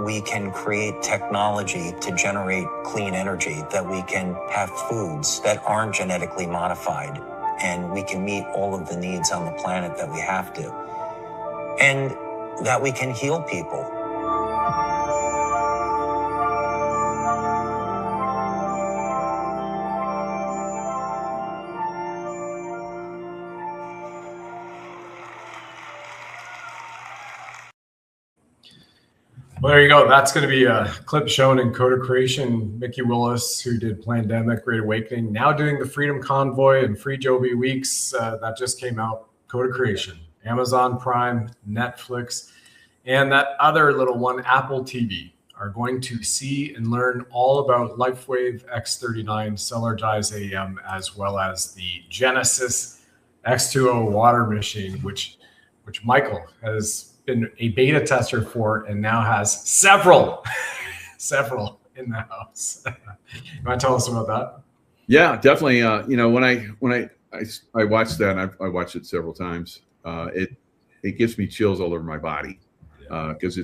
K: we can create technology to generate clean energy, that we can have foods that aren't genetically modified, and we can meet all of the needs on the planet that we have to, and that we can heal people.
D: Well, there you go. That's going to be a clip shown in Code of Creation. Mickey Willis, who did Plandemic, Great Awakening, now doing the Freedom Convoy and Free Joby Weeks. That just came out. Code of Creation, Amazon Prime, Netflix, and that other little one, Apple TV, are going to see and learn all about LifeWave X39 Cellergize AM, as well as the Genesis X20 water machine, which Michael has been a beta tester for and now has several in the house. You want to tell us about that?
C: Yeah, definitely. When I watched that, and I watched it several times, it gives me chills all over my body, because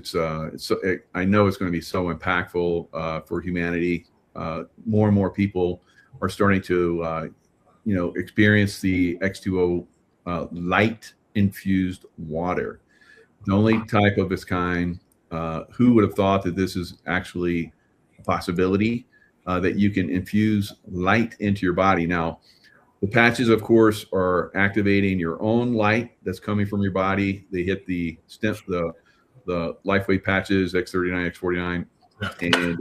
C: I know it's going to be so impactful for humanity. More and more people are starting to experience the X2O light infused water. The only type of its kind. Who would have thought that this is actually a possibility, that you can infuse light into your body? Now, the patches, of course, are activating your own light that's coming from your body. They hit the LifeWave patches, X39, X49, and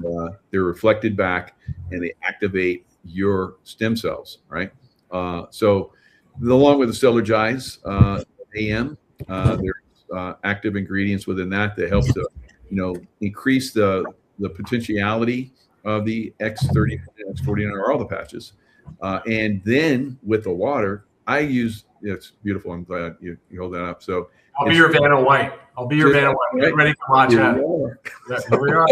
C: they're reflected back, and they activate your stem cells, right? So along with the Cellergize AM, there's active ingredients within that help to, increase the potentiality of the X30, X49, or all the patches. And then with the water, I use, it's beautiful. I'm glad you hold that up. So
D: I'll be your Vanna White. I'll be your Vanna White. Get ready to watch that. Here we are.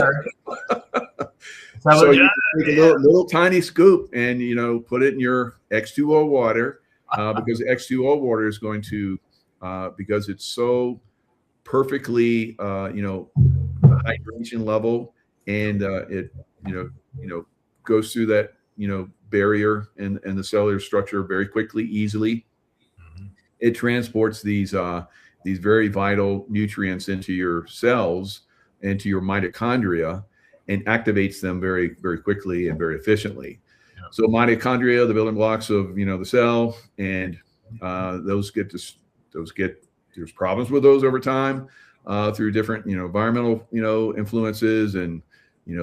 C: So you take a little tiny scoop and, put it in your X2O water, because X2O water is going to, because it's so perfectly, hydration level, and it, goes through that, barrier and the cellular structure very quickly, easily. It transports these very vital nutrients into your cells, into your mitochondria, and activates them very, very quickly and very efficiently. Yeah. So mitochondria, the building blocks of, the cell, and there's problems with those over time through different, environmental, influences, and,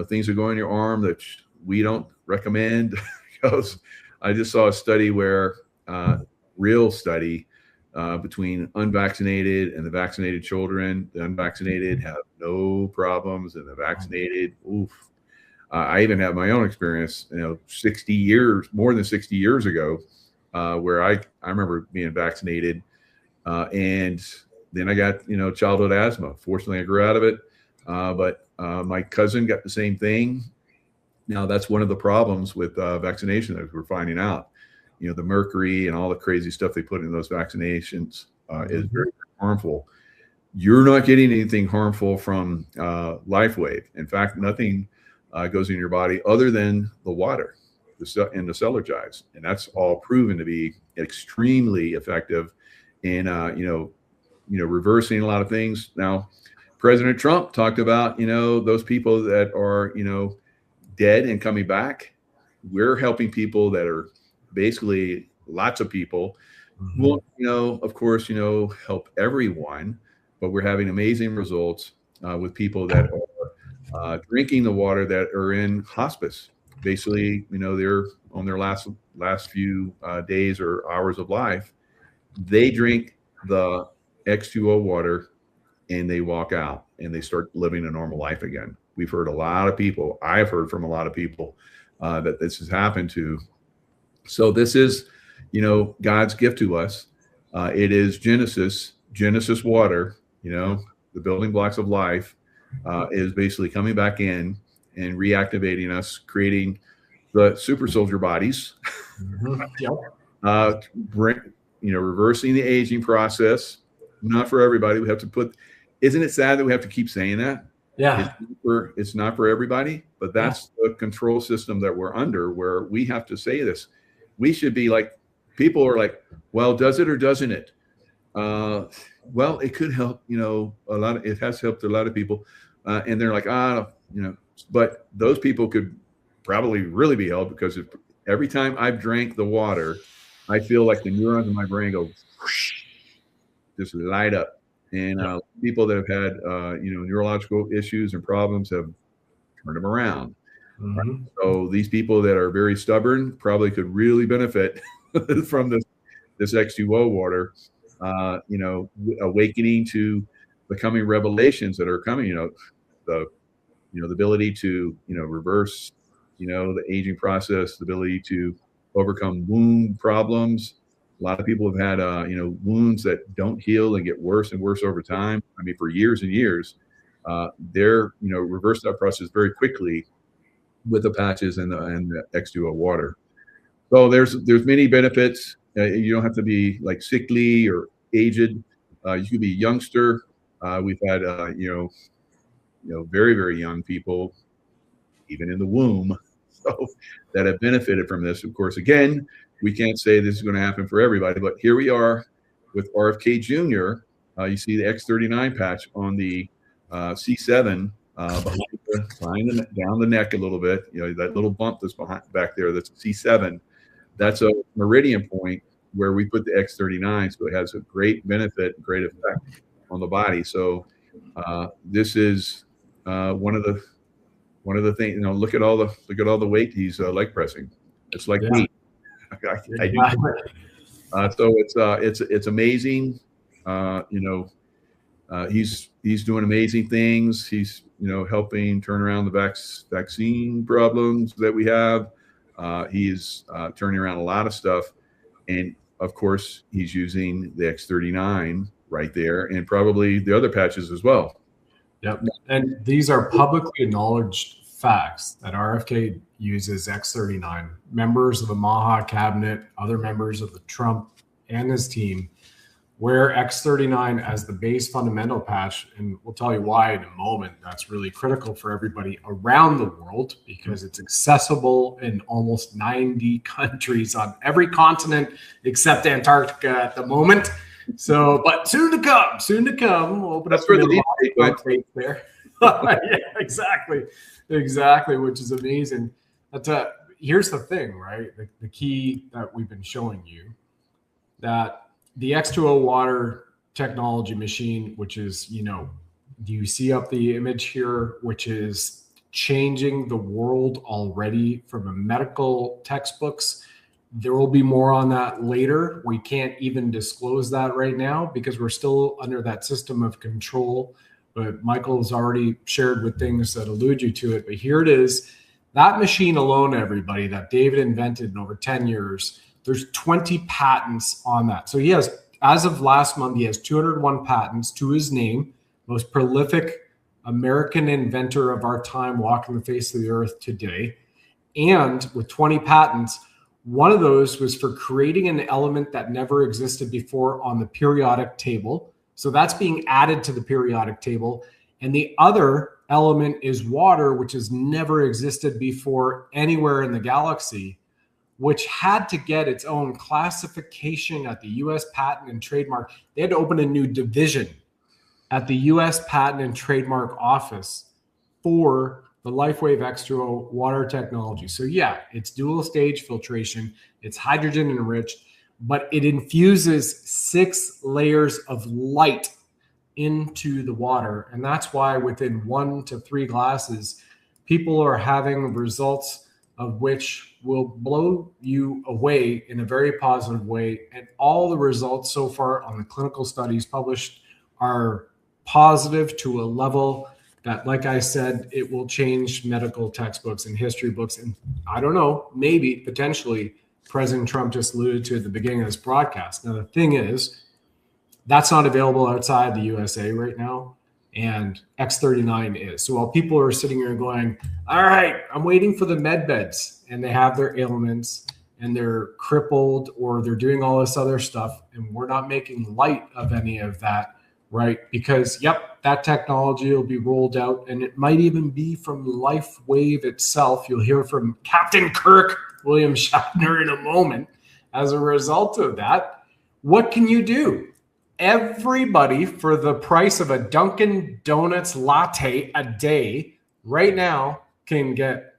C: things that go in your arm that we don't recommend. Because I just saw a study where, real study, between unvaccinated and the vaccinated children. The unvaccinated have no problems, and the vaccinated, oof. I even have my own experience, 60 years, more than 60 years ago, where I remember being vaccinated, and then I got, childhood asthma. Fortunately, I grew out of it, but my cousin got the same thing. Now, that's one of the problems with vaccination that we're finding out. The mercury and all the crazy stuff they put in those vaccinations is very harmful. You're not getting anything harmful from LifeWave. In fact, nothing goes in your body other than the water and the Cellergize, and that's all proven to be extremely effective in reversing a lot of things. Now, President Trump talked about those people that are dead and coming back. We're helping people that are basically lots of people. Won't, of course, help everyone, but we're having amazing results with people that are drinking the water that are in hospice. Basically, they're on their last few days or hours of life. They drink the X2O water and they walk out and they start living a normal life again. We've heard a lot of people. I've heard from a lot of people that this has happened to. So this is, God's gift to us. It is Genesis water, the building blocks of life, is basically coming back in and reactivating us, creating the super soldier bodies, reversing the aging process. Not for everybody. We have to isn't it sad that we have to keep saying that?
D: Yeah.
C: It's not for everybody, but that's the control system that we're under, where we have to say this. We should be like, people are like, well, does it or doesn't it? Well, it could help, it has helped a lot of people. And they're like, but those people could probably really be helped, because every time I've drank the water, I feel like the neurons in my brain go whoosh, just light up. And people that have had, neurological issues and problems have turned them around. Right? So these people that are very stubborn probably could really benefit from this X2O water, awakening to the coming revelations that are coming, the ability to, reverse, the aging process, the ability to overcome wound problems. A lot of people have had, wounds that don't heal and get worse and worse over time. I mean, for years and years, they're, reverse that process very quickly with the patches and the X2O water. So there's many benefits. You don't have to be like sickly or aged. You could be a youngster. We've had, very, very young people, even in the womb, so that have benefited from this. Of course, again, we can't say this is going to happen for everybody, but here we are with RFK Jr. You see the X39 patch on the C7 behind down the neck a little bit. That little bump that's back there, that's a C7. That's a meridian point where we put the X39, so it has a great benefit, great effect on the body. So this is one of one of the things, look at all the weight he's leg pressing. It's like me. I do. So it's amazing. He's doing amazing things. He's helping turn around the vaccine problems that we have. He's turning around a lot of stuff, and of course he's using the X39 right there, and probably the other patches as well.
D: Yep, and these are publicly acknowledged facts that RFK uses X39. Members of the Maha cabinet, other members of the Trump and his team wear X39 as the base fundamental patch, and we'll tell you why in a moment. That's really critical for everybody around the world because it's accessible in almost 90 countries on every continent except Antarctica at the moment. So, but soon to come. We'll open up the there. Yeah, exactly, which is amazing. But here's the thing, right? The key that we've been showing you, that the X2O water technology machine, which is, do you see up the image here, which is changing the world already from the medical textbooks. There will be more on that later. We can't even disclose that right now because we're still under that system of control. But Michael's already shared with things that allude you to it. But here it is. That machine alone, everybody, that David invented in over 10 years, there's 20 patents on that. So he has, as of last month, he has 201 patents to his name, most prolific American inventor of our time walking the face of the earth today. And with 20 patents, one of those was for creating an element that never existed before on the periodic table. So that's being added to the periodic table. And the other element is water, which has never existed before anywhere in the galaxy, which had to get its own classification at the U.S. Patent and Trademark. They had to open a new division at the U.S. Patent and Trademark Office for the LifeWave X2O water technology. So yeah, it's dual stage filtration, it's hydrogen enriched, but it infuses 6 layers of light into the water. And that's why within 1 to 3 glasses, people are having results of which will blow you away in a very positive way. And all the results so far on the clinical studies published are positive to a level that, like I said, it will change medical textbooks and history books. And I don't know, maybe, potentially, President Trump just alluded to at the beginning of this broadcast. Now, the thing is, that's not available outside the USA right now, and X39 is. So while people are sitting here going, all right, I'm waiting for the med beds, and they have their ailments, and they're crippled, or they're doing all this other stuff, and we're not making light of any of that, right? Because, yep, that technology will be rolled out, and it might even be from LifeWave itself. You'll hear from Captain Kirk, William Shatner, in a moment. As a result of that, what can you do? Everybody, for the price of a Dunkin' Donuts latte a day, right now can get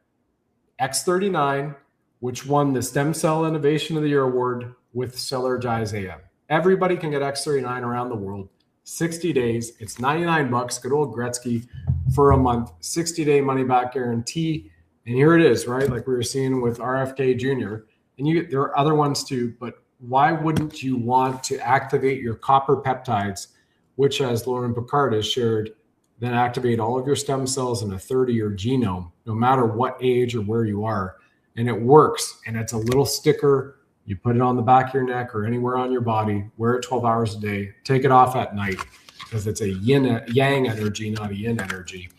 D: X39, which won the Stem Cell Innovation of the Year award with Cellergize AM. Everybody can get X39 around the world. 60 days. It's $99. Good old Gretzky for a month. 60-day money-back guarantee. And here it is, right? Like we were seeing with RFK Jr. And there are other ones too, but why wouldn't you want to activate your copper peptides, which, as Lauren Picard has shared, then activate all of your stem cells in a third of your genome, no matter what age or where you are. And it works. And it's a little sticker. You put it on the back of your neck or anywhere on your body, wear it 12 hours a day, take it off at night because it's a yang energy, not a yin energy,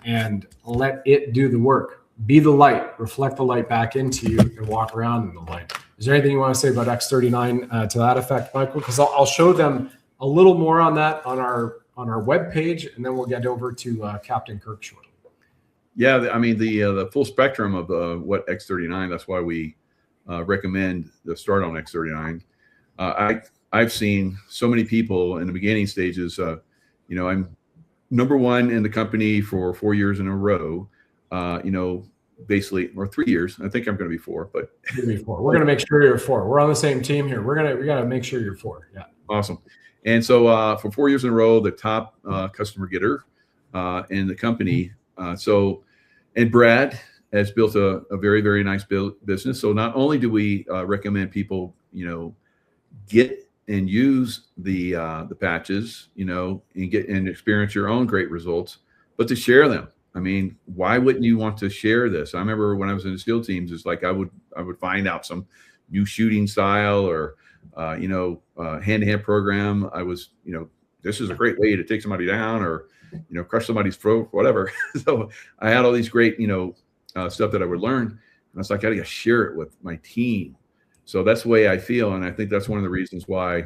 D: and let it do the work. Be the light, reflect the light back into you and walk around in the light. Is there anything you want to say about X39 to that effect, Michael? Because I'll show them a little more on that on our webpage, and then we'll get over to Captain Kirk shortly.
C: Yeah, I mean, the full spectrum of what X39, that's why we recommend the start on X39. I've seen so many people in the beginning stages. I'm number 1 in the company for 4 years in a row. Basically, or 3 years. I think I'm going to be 4, but
D: we're going to make sure you're 4. We're on the same team here. We got to make sure you're 4. Yeah.
C: Awesome. And so for 4 years in a row, the top customer getter in the company. And Brad has built a very, very nice business. So not only do we recommend people, get and use the patches, and get and experience your own great results, but to share them. I mean, why wouldn't you want to share this? I remember when I was in the SEAL teams, it's like I would find out some new shooting style or hand-to-hand program. I was, this is a great way to take somebody down or crush somebody's throat, whatever. So I had all these great stuff that I would learn, and I was like, I got to share it with my team. So that's the way I feel, and I think that's one of the reasons why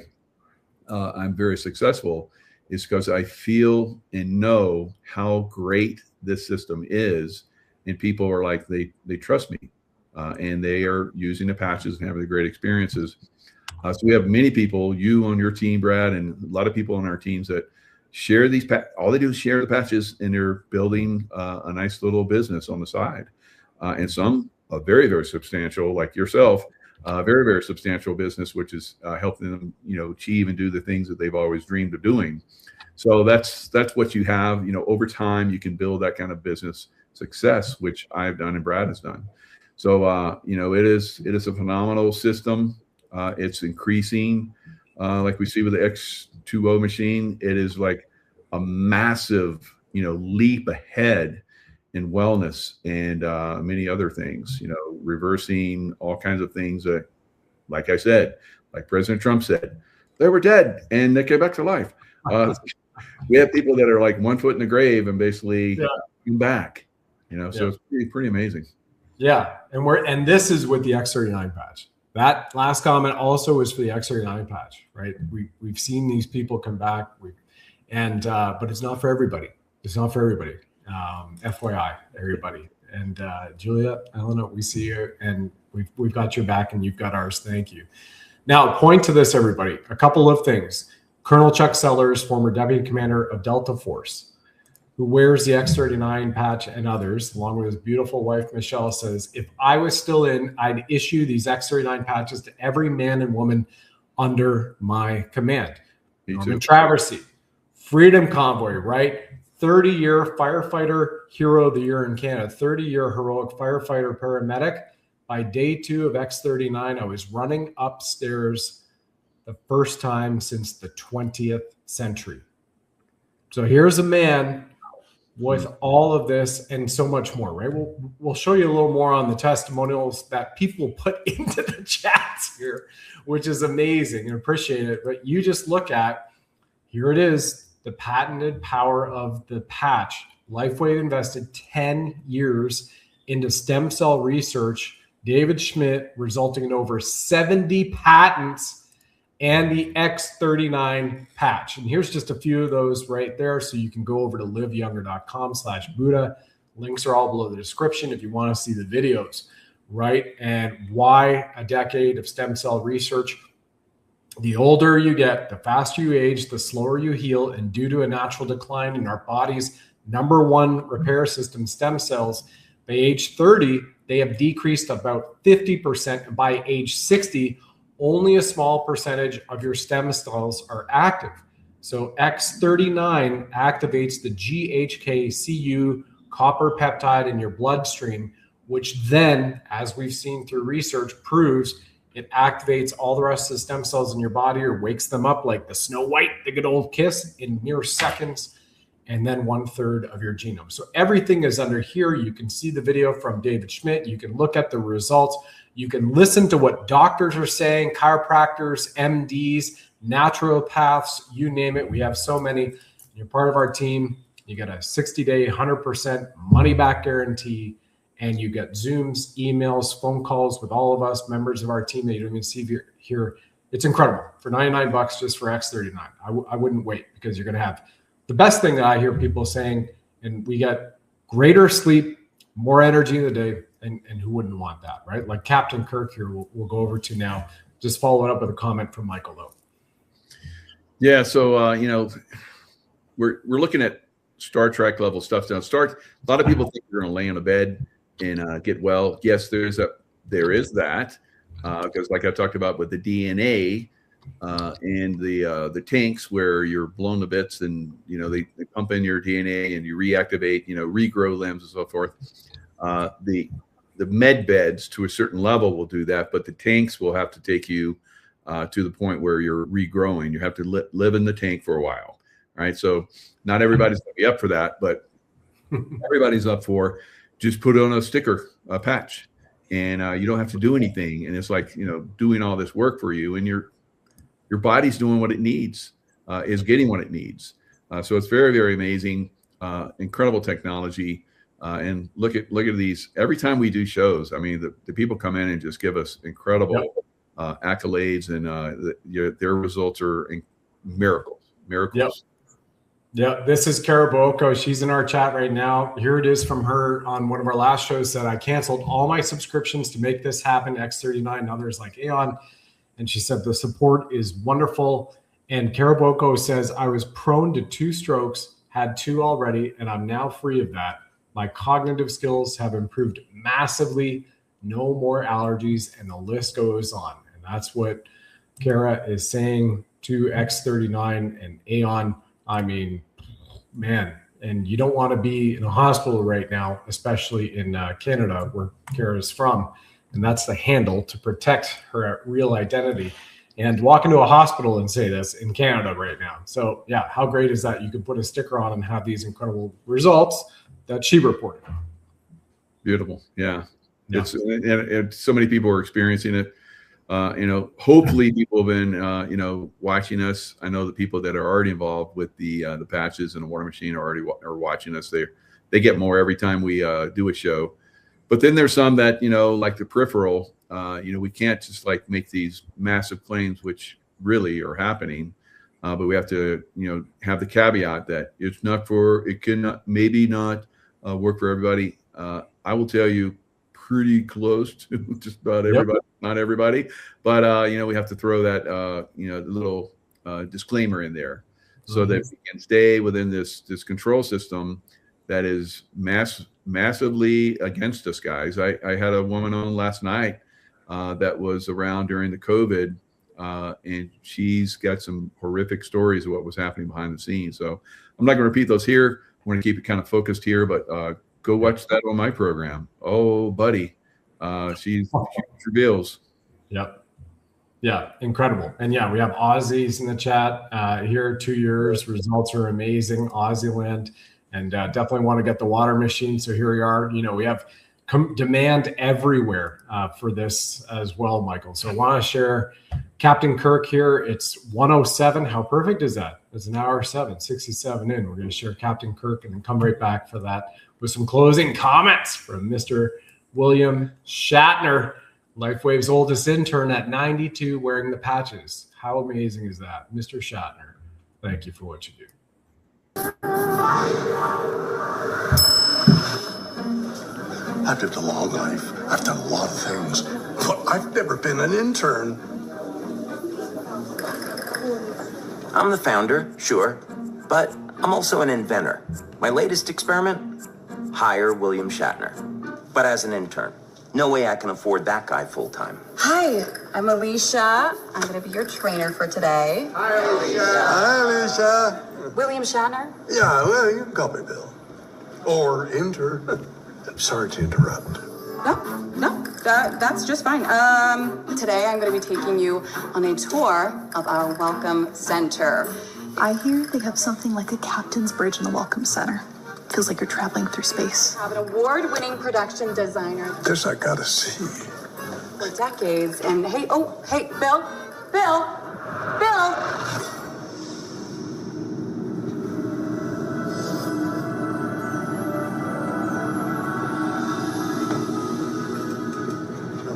C: I'm very successful, is because I feel and know how great this system is, and people are like, they trust me, and they are using the patches and having the great experiences. So we have many people, you on your team, Brad, and a lot of people on our teams that share these. All they do is share the patches, and they're building a nice little business on the side, and some a very, very substantial, like yourself. Very, very substantial business, which is helping them, achieve and do the things that they've always dreamed of doing. So that's what you have. Over time, you can build that kind of business success, which I've done and Brad has done. So it is a phenomenal system. It's increasing, like we see with the X2O machine. It is like a massive, leap ahead in wellness and many other things, reversing all kinds of things that, like I said, like President Trump said, they were dead and they came back to life. We have people that are like 1 foot in the grave and basically come back, so it's pretty amazing. Yeah.
D: And this is with the X39 patch. That last comment also is for the X39 patch, right? We've seen these people come back, but it's not for everybody. It's not for everybody. FYI, everybody. And Julia, Elena, we see you, and we've got your back, and you've got ours. Thank you. Now, point to this, everybody. A couple of things. Colonel Chuck Sellers, former deputy commander of Delta Force, who wears the X39 patch, and others, along with his beautiful wife, Michelle, says, if I was still in, I'd issue these X39 patches to every man and woman under my command. Norman Traversy, Freedom Convoy, right? 30-year firefighter hero of the year in Canada, 30-year heroic firefighter paramedic. By day 2 of X39, I was running upstairs the first time since the 20th century. So here's a man with all of this and so much more, right? We'll show you a little more on the testimonials that people put into the chats here, which is amazing and appreciate it. But you just look at, here it is, the patented power of the patch. Lifeway invested 10 years into stem cell research. David Schmidt, resulting in over 70 patents, and the X39 patch. And here's just a few of those right there. So you can go over to liveyounger.com/Buddha. Links are all below the description if you want to see the videos, right? And why a decade of stem cell research? The older you get, the faster you age, the slower you heal, and due to a natural decline in our body's #1 repair system, stem cells, by age 30, they have decreased about 50%. And by age 60, only a small percentage of your stem cells are active. So X39 activates the GHK-Cu copper peptide in your bloodstream, which then, as we've seen through research, proves it activates all the rest of the stem cells in your body or wakes them up like the Snow White, the good old kiss, in mere seconds, and then 1/3 of your genome. So everything is under here. You can see the video from David Schmidt. You can look at the results. You can listen to what doctors are saying, chiropractors, MDs, naturopaths, you name it. We have so many. You're part of our team. You get a 60-day, 100% money-back guarantee. And you get Zooms, emails, phone calls with all of us, members of our team that you don't even see here. It's incredible. For $99 just for X39. I wouldn't wait, because you're going to have the best thing that I hear people saying, and we get greater sleep, more energy in the day, and who wouldn't want that, right? Like Captain Kirk here, we'll go over to now. Just follow it up with a comment from Michael, though.
C: Yeah, so, we're looking at Star Trek level stuff now. A lot of people think you're going to lay on a bed and get well. Yes, there is that, because like I talked about with the DNA and the tanks where you're blown to bits, and they pump in your DNA and you reactivate, regrow limbs and so forth. The med beds to a certain level will do that, but the tanks will have to take you to the point where you're regrowing. You have to live in the tank for a while, right? So not everybody's going to be up for that, but everybody's up for just put on a sticker, a patch, and you don't have to do anything. And it's like, doing all this work for you, and your body's doing what it needs, is getting what it needs. So it's very, very amazing, incredible technology. And look at these. Every time we do shows, I mean, the people come in and just give us incredible accolades, and their results are miracles.
D: Yep. Yeah, this is Kara Boko. She's in our chat right now. Here it is from her on one of our last shows, that I canceled all my subscriptions to make this happen, X39 and others like Aeon. And she said the support is wonderful. And Kara Boko says, I was prone to 2 strokes, had 2 already, and I'm now free of that. My cognitive skills have improved massively, no more allergies, and the list goes on. And that's what Kara is saying to X39 and Aeon. I mean, man, and you don't want to be in a hospital right now, especially in Canada, where Kara is from. And that's the handle to protect her real identity. And walk into a hospital and say this in Canada right now. So yeah, how great is that? You can put a sticker on and have these incredible results that she reported.
C: Beautiful. Yeah. It's so many people are experiencing it. Hopefully people have been, watching us. I know the people that are already involved with the patches and the water machine are watching us. They get more every time we do a show. But then there's some that, like the peripheral, we can't just like make these massive claims, which really are happening. But we have to, have the caveat that it cannot, maybe not work for everybody. I will tell you, pretty close to just about everybody, not everybody, but we have to throw that little disclaimer in there, so that we can stay within this control system that is massively against us, guys. I had a woman on last night that was around during the COVID, and she's got some horrific stories of what was happening behind the scenes. So I'm not going to repeat those here. We're going to keep it kind of focused here, but go watch that on my program. Oh, buddy. She reveals.
D: Yep. Yeah. Incredible. And yeah, we have Aussies in the chat here. 2 years. Results are amazing. Aussie land. And definitely want to get the water machine. So here we are. We have demand everywhere for this as well, Michael. So I want to share Captain Kirk here. It's 1:07. How perfect is that? It's an hour 7:67 in. We're going to share Captain Kirk and then come right back for that with some closing comments from Mr. William Shatner, LifeWave's oldest intern at 92, wearing the patches. How amazing is that? Mr. Shatner, thank you for what you do.
L: I've lived a long life. I've done a lot of things, but I've never been an intern.
K: I'm the founder, sure, but I'm also an inventor. My latest experiment? Hire William Shatner, but as an intern. No way I can afford that guy full-time.
M: Hi, I'm Alicia. I'm going to be your trainer for today.
L: Hi, Alicia. Hi, Alicia.
M: William Shatner?
L: Yeah, well, you can call me Bill. Or intern. Sorry to interrupt.
M: No, that's just fine. Today I'm going to be taking you on a tour of our Welcome Center.
N: I hear they have something like a captain's bridge in the Welcome Center. Feels like you're traveling through space.
M: I have an award-winning production designer.
L: This I gotta see.
M: For decades. And hey, Bill.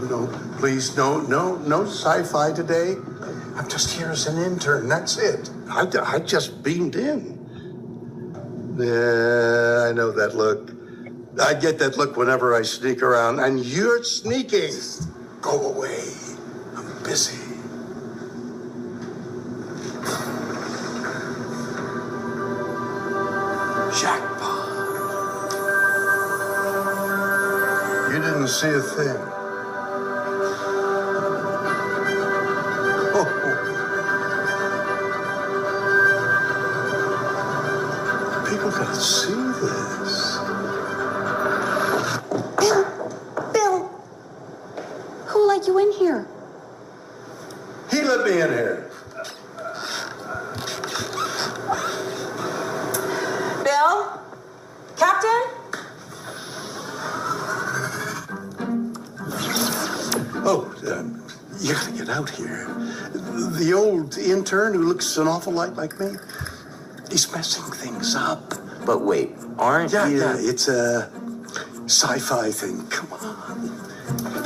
L: No, please, no sci-fi today. I'm just here as an intern, that's it. I just beamed in. Yeah, I know that look. I get that look whenever I sneak around, and you're sneaking. Go away. I'm busy. Jackpot. You didn't see a thing. People gotta see this.
M: let you in here?
L: He let me in here.
M: Bill? Captain?
L: Oh, you gotta get out here. The old intern who looks an awful lot like me, he's messing things up.
K: But wait, aren't you?
L: Yeah, it's a sci-fi thing. Come on.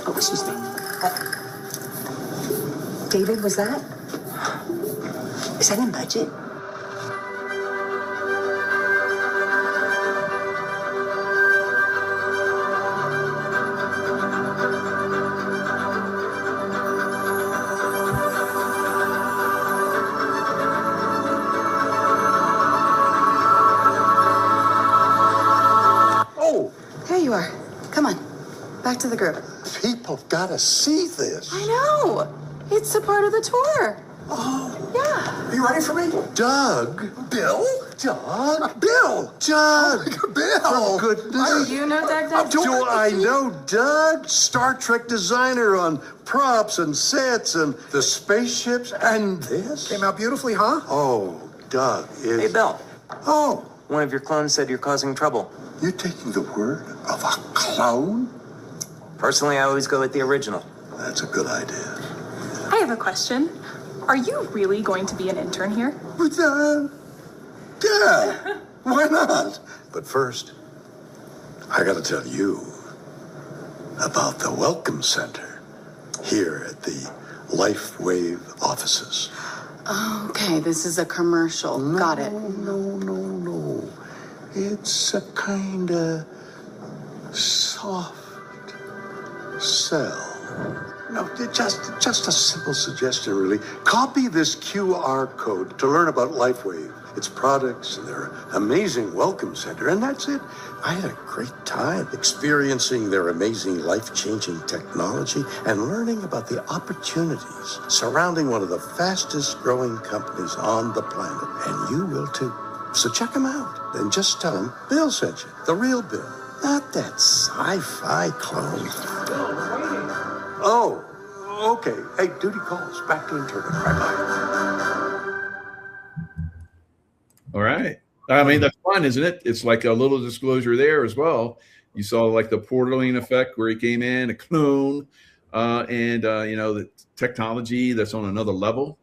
N: Oh, excuse me. David, was that? Is that in budget?
M: Here you are. Come on. Back to the group.
L: People gotta see this.
M: I know. It's a part of the tour.
L: Oh.
M: Yeah.
L: Are you ready for me? Doug. Bill? Doug. Bill. Doug. Bill. For goodness.
M: Do you know Doug?
L: Do I know Doug? Star Trek designer on props and sets and the spaceships and this?
O: Came out beautifully, huh?
L: Oh, Doug is...
K: Hey, Bill.
L: Oh.
K: One of your clones said you're causing trouble.
L: You're taking the word of a clone?
K: Personally, I always go with the original.
L: That's a good idea.
N: I have a question. Are you really going to be an intern here?
L: Yeah, why not? But first, I gotta tell you about the Welcome Center here at the LifeWave offices.
M: Okay, this is a commercial. Got it.
L: No. It's a kind of soft sell. No, just a simple suggestion, really. Copy this QR code to learn about LifeWave, its products, and their amazing welcome center, and that's it. I had a great time experiencing their amazing life-changing technology and learning about the opportunities surrounding one of the fastest-growing companies on the planet, and you will too. So check them out, and just tell them Bill sent you, the real Bill, not that sci-fi clone. Oh, okay. Hey, duty calls. Back to intern. Bye-bye.
C: All right. I mean, that's fun, isn't it? It's like a little disclosure there as well. You saw like the Portaline effect where he came in, a clone, and the technology that's on another level.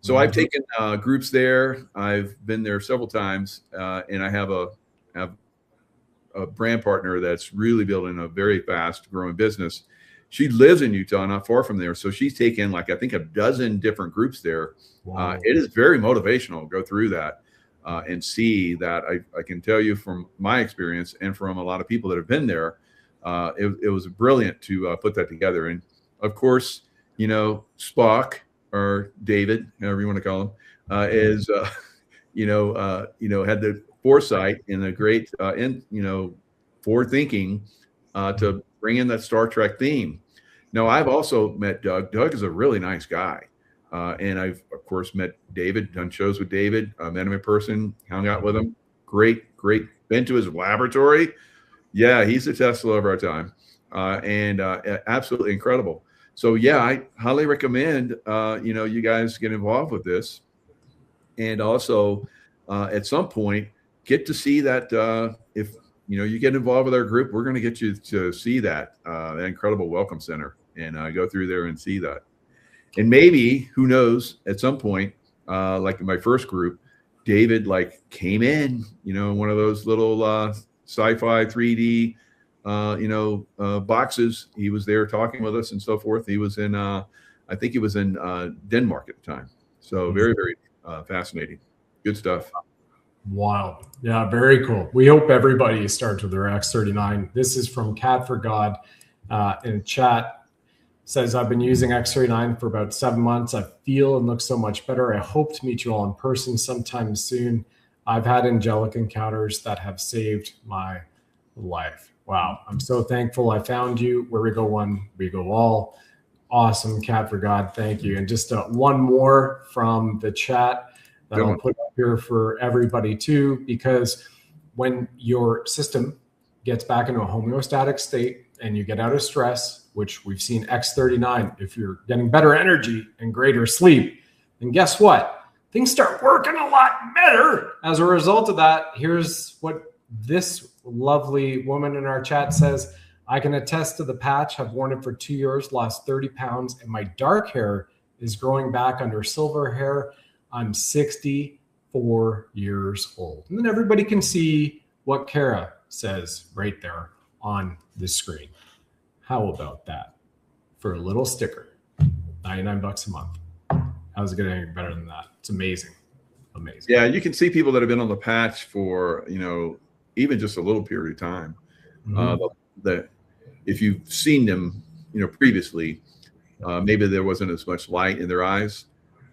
C: So I've taken groups there. I've been there several times, and I have a brand partner that's really building a very fast growing business. She lives in Utah, not far from there. So she's taken I think a dozen different groups there. Wow. It is very motivational to go through that and see that. I can tell you from my experience and from a lot of people that have been there, it was brilliant to put that together. And of course, Spock or David, however you want to call him, is had the foresight and the great forward thinking to bring in that Star Trek theme. Now, I've also met Doug. Doug is a really nice guy. And I've, of course, met David, done shows with David, met him in person, hung out with him. Great. Been to his laboratory. Yeah, he's a Tesla of our time. And absolutely incredible. So, yeah, I highly recommend, you guys get involved with this. And also, at some point, get to see that if you get involved with our group, we're going to get you to see that incredible welcome center and go through there and see that. And maybe, who knows, at some point, like in my first group, David came in, one of those little sci-fi 3D, boxes. He was there talking with us and so forth. He was in, I think he was in Denmark at the time. So very, very fascinating. Good stuff.
D: Wow. Yeah, very cool. We hope everybody starts with their X39. This is from Cat for God in chat. Says, I've been using X39 for about 7 months. I feel and look so much better. I hope to meet you all in person sometime soon. I've had angelic encounters that have saved my life. Wow. I'm so thankful I found you. Where we go one, we go all. Awesome, Cat for God. Thank you. And just one more from the chat that I'll put up here for everybody too, because when your system gets back into a homeostatic state and you get out of stress, which we've seen X39, if you're getting better energy and greater sleep, then guess what? Things start working a lot better. As a result of that, here's what this lovely woman in our chat says. I can attest to the patch. I've worn it for 2 years, lost 30 pounds, and my dark hair is growing back under silver hair. I'm 64 years old. And then everybody can see what Kara says right there on the screen. How about that? For a little sticker, $99 a month. How's it getting any better than that? It's amazing. Amazing.
C: Yeah, you can see people that have been on the patch for, even just a little period of time. That if you've seen them, previously, maybe there wasn't as much light in their eyes.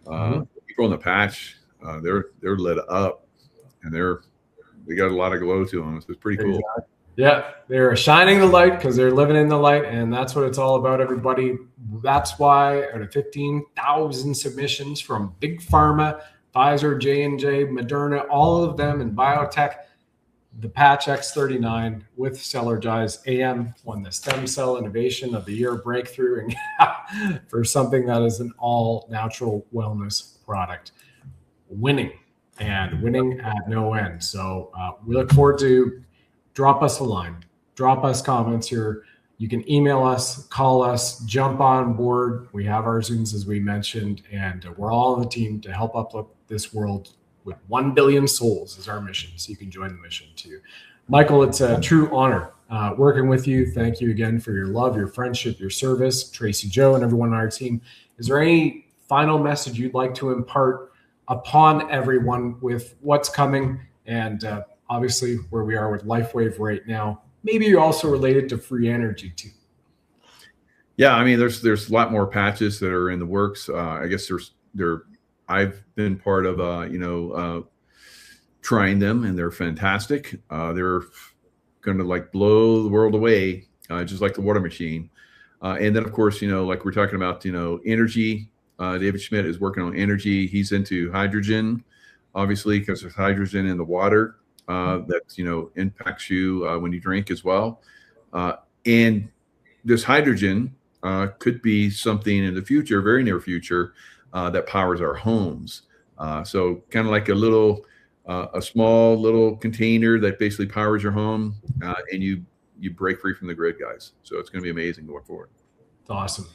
C: People on the patch, they're lit up, and they got a lot of glow to them. So it's pretty cool.
D: Yeah, they're shining the light because they're living in the light, and that's what it's all about, everybody. That's why out of 15,000 submissions from Big Pharma, Pfizer, J&J, Moderna, all of them, and BioTech, the patch X39 with Cellergize AM won the Stem Cell Innovation of the Year breakthrough and for something that is an all-natural wellness product. Winning at no end. So we look forward to. Drop us a line, drop us comments here. You can email us, call us, jump on board. We have our Zooms, as we mentioned, and we're all on the team to help uplift this world with 1 billion souls is our mission. So you can join the mission too. Michael, it's a true honor working with you. Thank you again for your love, your friendship, your service. Tracy, Joe, and everyone on our team. Is there any final message you'd like to impart upon everyone with what's coming and obviously where we are with LifeWave right now? Maybe you're also related to free energy too.
C: Yeah, I mean, there's a lot more patches that are in the works. I guess I've been part of trying them, and they're fantastic. They're going to blow the world away, just like the water machine. And then of course, like we're talking about, energy. David Schmidt is working on energy. He's into hydrogen, obviously, because there's hydrogen in the water. That impacts you when you drink as well, and this hydrogen could be something in the future, very near future, that powers our homes. So kind of like a small little container that basically powers your home, and you break free from the grid, guys. So it's going to be amazing going forward.
D: It's awesome.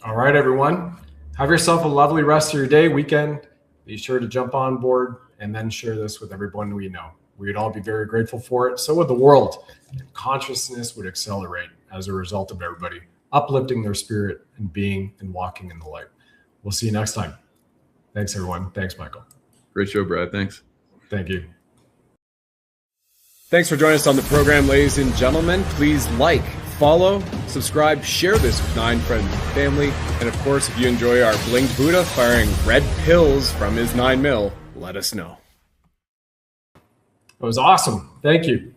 D: All right, everyone, have yourself a lovely rest of your day, weekend. Be sure to jump on board and then share this with everyone we know. We'd all be very grateful for it. So would the world. And consciousness would accelerate as a result of everybody uplifting their spirit and being and walking in the light. We'll see you next time. Thanks, everyone. Thanks, Michael.
C: Great show, Brad. Thanks.
D: Thank you.
A: Thanks for joining us on the program, ladies and gentlemen. Please like, follow, subscribe, share this with 9 friends and family. And of course, if you enjoy our Blinged Buddha firing red pills from his 9mm, let us know.
D: It was awesome. Thank you.